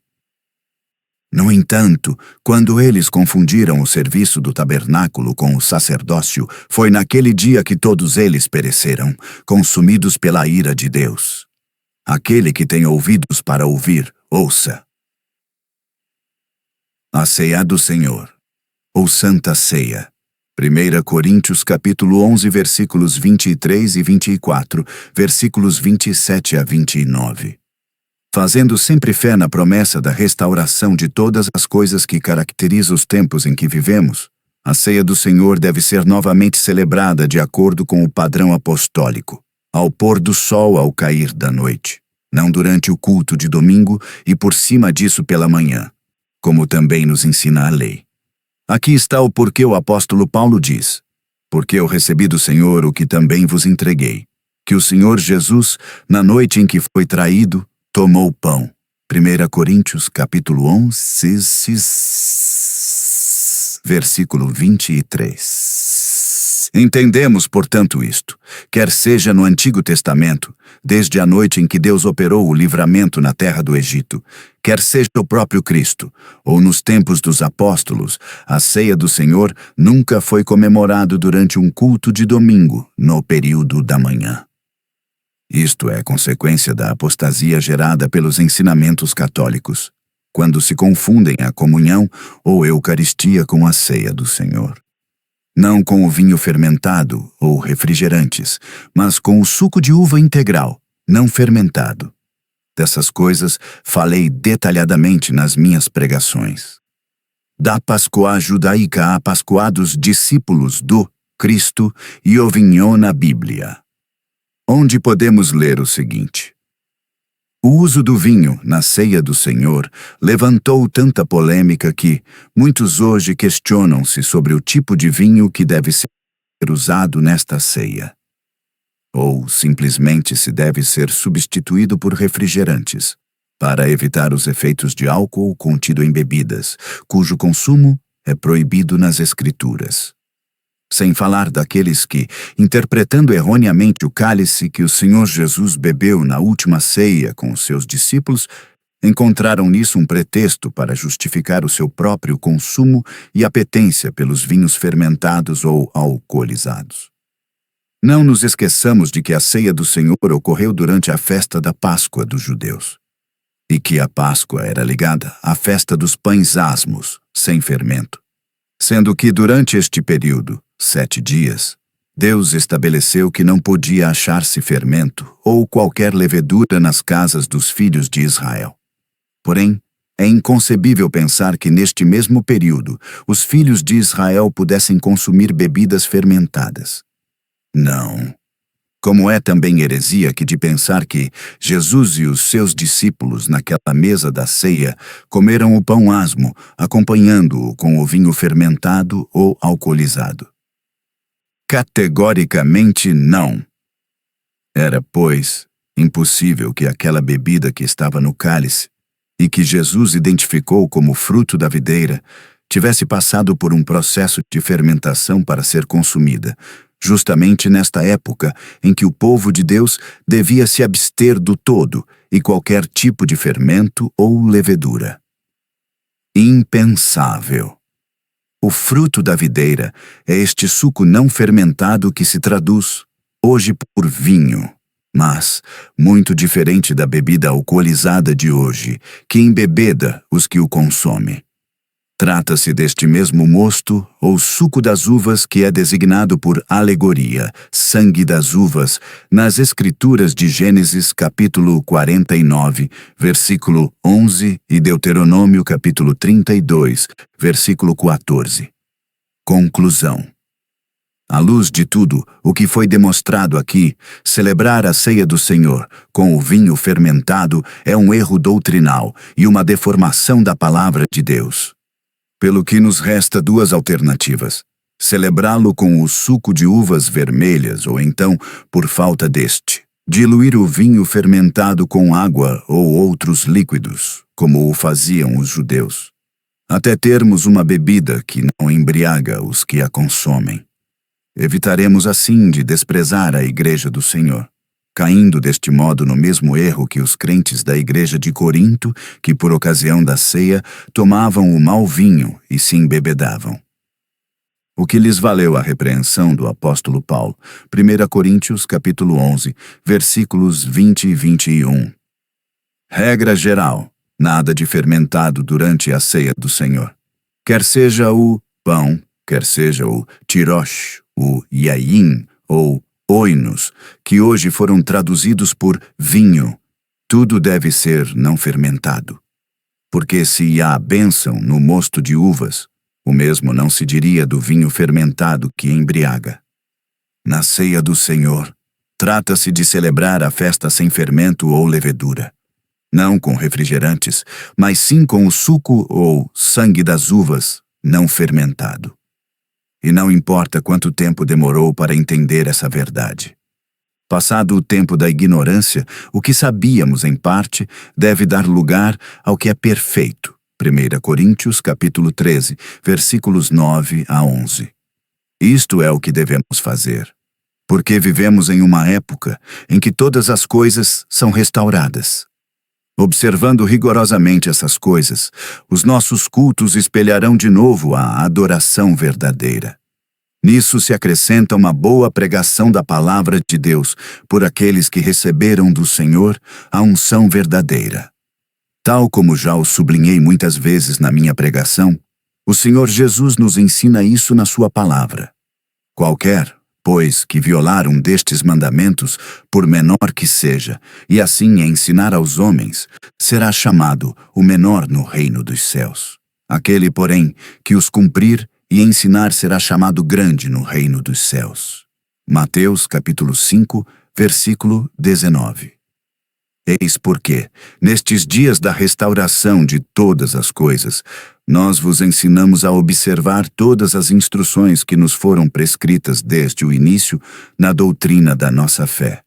No entanto, quando eles confundiram o serviço do tabernáculo com o sacerdócio, foi naquele dia que todos eles pereceram, consumidos pela ira de Deus. Aquele que tem ouvidos para ouvir, ouça. A ceia do Senhor, ou Santa Ceia. 1 Coríntios capítulo 11, versículos 23 e 24, versículos 27 a 29. Fazendo sempre fé na promessa da restauração de todas as coisas que caracteriza os tempos em que vivemos, a ceia do Senhor deve ser novamente celebrada de acordo com o padrão apostólico, ao pôr do sol ao cair da noite, não durante o culto de domingo e por cima disso pela manhã, como também nos ensina a lei. Aqui está o porquê o apóstolo Paulo diz: porque eu recebi do Senhor o que também vos entreguei, que o Senhor Jesus, na noite em que foi traído, tomou pão. 1 Coríntios capítulo 11, versículo 23. Entendemos, portanto, isto, quer seja no Antigo Testamento, desde a noite em que Deus operou o livramento na terra do Egito, quer seja o próprio Cristo, ou nos tempos dos apóstolos, a ceia do Senhor nunca foi comemorado durante um culto de domingo, no período da manhã. Isto é consequência da apostasia gerada pelos ensinamentos católicos, quando se confundem a comunhão ou eucaristia com a ceia do Senhor. Não com o vinho fermentado ou refrigerantes, mas com o suco de uva integral, não fermentado. Dessas coisas falei detalhadamente nas minhas pregações. Da Páscoa judaica à Páscoa dos discípulos do Cristo e o vinho na Bíblia, onde podemos ler o seguinte: o uso do vinho na ceia do Senhor levantou tanta polêmica que muitos hoje questionam-se sobre o tipo de vinho que deve ser usado nesta ceia. ou simplesmente se deve ser substituído por refrigerantes, para evitar os efeitos de álcool contido em bebidas, cujo consumo é proibido nas Escrituras. Sem falar daqueles que, interpretando erroneamente o cálice que o Senhor Jesus bebeu na última ceia com os seus discípulos, encontraram nisso um pretexto para justificar o seu próprio consumo e apetência pelos vinhos fermentados ou alcoolizados. Não nos esqueçamos de que a ceia do Senhor ocorreu durante a festa da Páscoa dos judeus, e que a Páscoa era ligada à festa dos pães asmos, sem fermento, sendo que durante este período, 7 dias, Deus estabeleceu que não podia achar-se fermento ou qualquer levedura nas casas dos filhos de Israel. Porém, é inconcebível pensar que neste mesmo período os filhos de Israel pudessem consumir bebidas fermentadas. Não. Como é também heresia que de pensar que Jesus e os seus discípulos naquela mesa da ceia comeram o pão asmo, acompanhando-o com o vinho fermentado ou alcoolizado. Categoricamente não. Era, pois, impossível que aquela bebida que estava no cálice, e que Jesus identificou como fruto da videira, tivesse passado por um processo de fermentação para ser consumida, justamente nesta época em que o povo de Deus devia se abster do todo e qualquer tipo de fermento ou levedura. Impensável. O fruto da videira é este suco não fermentado que se traduz, hoje, por vinho, mas muito diferente da bebida alcoolizada de hoje, que embebeda os que o consomem. Trata-se deste mesmo mosto, ou suco das uvas, que é designado por alegoria, sangue das uvas, nas Escrituras de Gênesis capítulo 49, versículo 11 e Deuteronômio capítulo 32, versículo 14. Conclusão. À luz de tudo o que foi demonstrado aqui, celebrar a ceia do Senhor com o vinho fermentado é um erro doutrinal e uma deformação da palavra de Deus. Pelo que nos resta 2 alternativas: celebrá-lo com o suco de uvas vermelhas ou então, por falta deste, diluir o vinho fermentado com água ou outros líquidos, como o faziam os judeus, até termos uma bebida que não embriaga os que a consomem. Evitaremos assim de desprezar a Igreja do Senhor, caindo deste modo no mesmo erro que os crentes da igreja de Corinto, que por ocasião da ceia tomavam o mau vinho e se embebedavam. O que lhes valeu a repreensão do apóstolo Paulo, 1 Coríntios capítulo 11, versículos 20 e 21. Regra geral: nada de fermentado durante a ceia do Senhor. Quer seja o pão, quer seja o tirosh, o yain ou oinos, que hoje foram traduzidos por vinho, tudo deve ser não fermentado. Porque se há bênção no mosto de uvas, o mesmo não se diria do vinho fermentado que embriaga. Na ceia do Senhor, trata-se de celebrar a festa sem fermento ou levedura, não com refrigerantes, mas sim com o suco ou sangue das uvas não fermentado. E não importa quanto tempo demorou para entender essa verdade. Passado o tempo da ignorância, o que sabíamos em parte deve dar lugar ao que é perfeito. 1 Coríntios capítulo 13, versículos 9 a 11. Isto é o que devemos fazer, porque vivemos em uma época em que todas as coisas são restauradas. Observando rigorosamente essas coisas, os nossos cultos espelharão de novo a adoração verdadeira. Nisso se acrescenta uma boa pregação da palavra de Deus por aqueles que receberam do Senhor a unção verdadeira. Tal como já o sublinhei muitas vezes na minha pregação, o Senhor Jesus nos ensina isso na sua palavra. Qualquer, pois, que violar um destes mandamentos, por menor que seja, e assim ensinar aos homens, será chamado o menor no reino dos céus. Aquele, porém, que os cumprir e ensinar será chamado grande no reino dos céus. Mateus capítulo 5, versículo 19. Eis porque, nestes dias da restauração de todas as coisas, nós vos ensinamos a observar todas as instruções que nos foram prescritas desde o início na doutrina da nossa fé.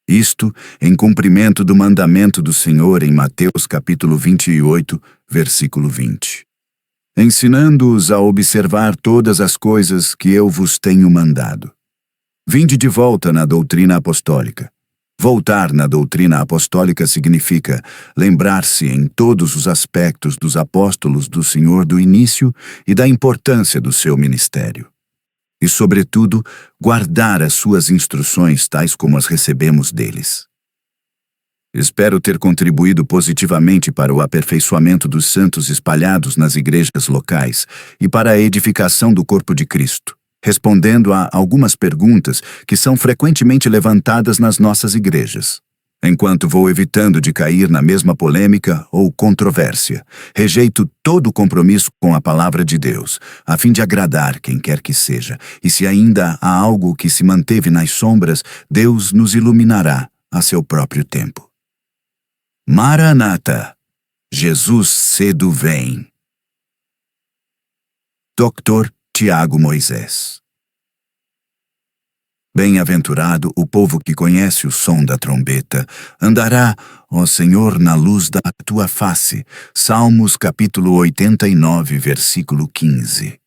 Isto em cumprimento do mandamento do Senhor em Mateus capítulo 28, versículo 20. Ensinando-os a observar todas as coisas que eu vos tenho mandado. Vinde de volta na doutrina apostólica. Voltar na doutrina apostólica significa lembrar-se em todos os aspectos dos apóstolos do Senhor do início e da importância do seu ministério. E, sobretudo, guardar as suas instruções tais como as recebemos deles. Espero ter contribuído positivamente para o aperfeiçoamento dos santos espalhados nas igrejas locais e para a edificação do corpo de Cristo, respondendo a algumas perguntas que são frequentemente levantadas nas nossas igrejas. Enquanto vou evitando de cair na mesma polêmica ou controvérsia, rejeito todo compromisso com a palavra de Deus, a fim de agradar quem quer que seja, e se ainda há algo que se manteve nas sombras, Deus nos iluminará a seu próprio tempo. Maranata! Jesus cedo vem. Dr. Tiago Moisés. Bem-aventurado o povo que conhece o som da trombeta, andará, ó Senhor, na luz da tua face. Salmos capítulo 89, versículo 15.